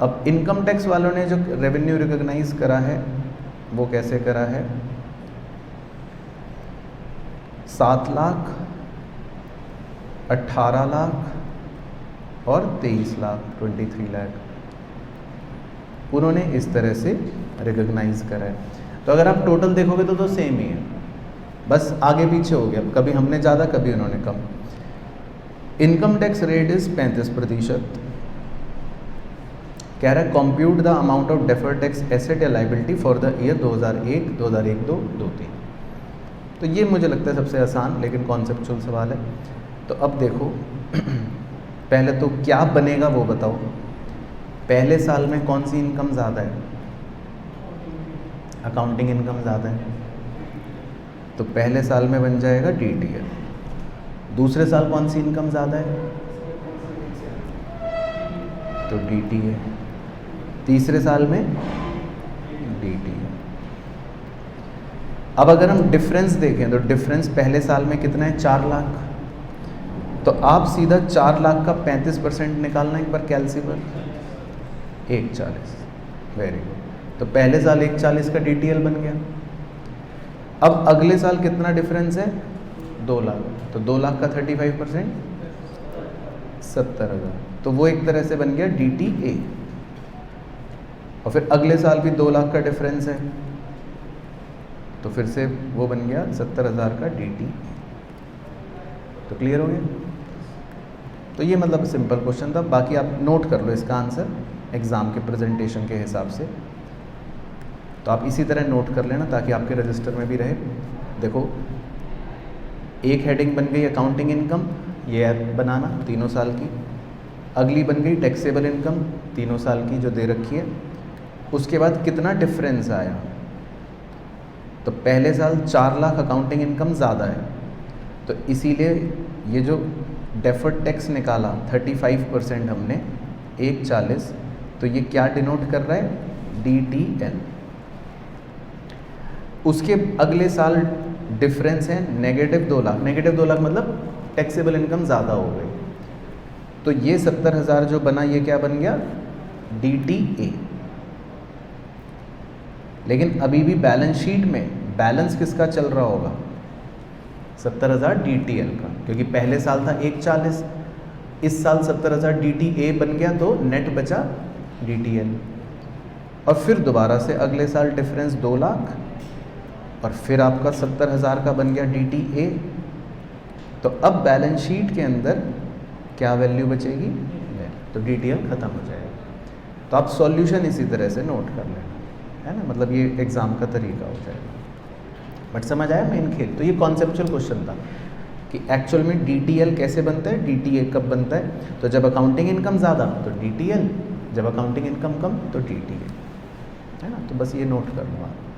अब इनकम टैक्स वालों ने जो रेवेन्यू रिकॉग्नाइज करा है वो कैसे करा है, 7 लाख, 18 लाख और 23 लाख, 23 लाख उन्होंने इस तरह से रिकॉग्नाइज करा है। तो अगर आप टोटल देखोगे तो सेम ही है, बस आगे पीछे हो गया, कभी हमने ज़्यादा कभी उन्होंने कम। Income tax rate is 35%। कह रहा है compute the amount of deferred tax asset या लाइबिलिटी फॉर द ईयर 2001, 2001-2, 2003। तो ये मुझे लगता है सबसे आसान लेकिन कॉन्सेप्चुअल सवाल है। तो अब देखो पहले तो क्या बनेगा वो बताओ। पहले साल में कौन सी इनकम ज़्यादा है, अकाउंटिंग इनकम ज़्यादा है, तो पहले साल में बन जाएगा DTL। दूसरे साल कौन सी इनकम ज़्यादा है, तो DTA। तीसरे साल में DTA। अब अगर हम डिफरेंस देखें तो डिफरेंस पहले साल में कितना है, 4 लाख। तो आप सीधा 4 लाख का 35% निकालना एक बार कैलसी पर, 140। Very good. तो पहले साल 140 का DTL बन गया। अब अगले साल कितना डिफरेंस है, 2 लाख। तो 2 लाख का 35% 70,000। तो वो एक तरह से बन गया DTA। और फिर अगले साल भी 2 लाख का डिफरेंस है, तो फिर से वो बन गया 70,000 का DT। तो क्लियर हो गया। तो ये मतलब सिंपल क्वेश्चन था, बाकी आप नोट कर लो इसका आंसर एग्ज़ाम के प्रेजेंटेशन के हिसाब से। तो आप इसी तरह नोट कर लेना ताकि आपके रजिस्टर में भी रहे। देखो एक हेडिंग बन गई अकाउंटिंग इनकम, ये है बनाना 3 साल की। अगली बन गई टैक्सेबल इनकम 3 साल की जो दे रखी है। उसके बाद कितना डिफरेंस आया, तो पहले साल 4 लाख अकाउंटिंग इनकम ज़्यादा है, तो इसीलिए ये जो डेफर्ड टैक्स निकाला 35% हमने 140, तो ये क्या डिनोट कर रहा है, DTL। उसके अगले साल डिफरेंस है -2 लाख। -2 लाख मतलब टैक्सेबल इनकम ज़्यादा हो गई, तो ये 70,000 जो बना ये क्या बन गया, DTA। लेकिन अभी भी बैलेंस शीट में बैलेंस किसका चल रहा होगा, 70,000 DTL का, क्योंकि पहले साल था 140, इस साल 70,000 DTA बन गया तो नेट बचा DTL। और फिर दोबारा से अगले साल डिफरेंस 2 लाख और फिर आपका 70,000 का बन गया DTA। तो अब बैलेंस शीट के अंदर क्या वैल्यू बचेगी, तो DTL ख़त्म हो जाएगा। तो आप सॉल्यूशन इसी तरह से नोट कर लेना, है ना, मतलब ये एग्ज़ाम का तरीका हो जाएगा। बट समझ आया मेन खेल। तो ये कॉन्सेप्चुअल क्वेश्चन था। कि एक्चुअल में DTL कैसे बनता है, DTA कब बनता है। तो जब अकाउंटिंग इनकम ज़्यादा तो DTL, जब अकाउंटिंग इनकम कम तो DTA, है ना। तो बस ये नोट कर लो आप।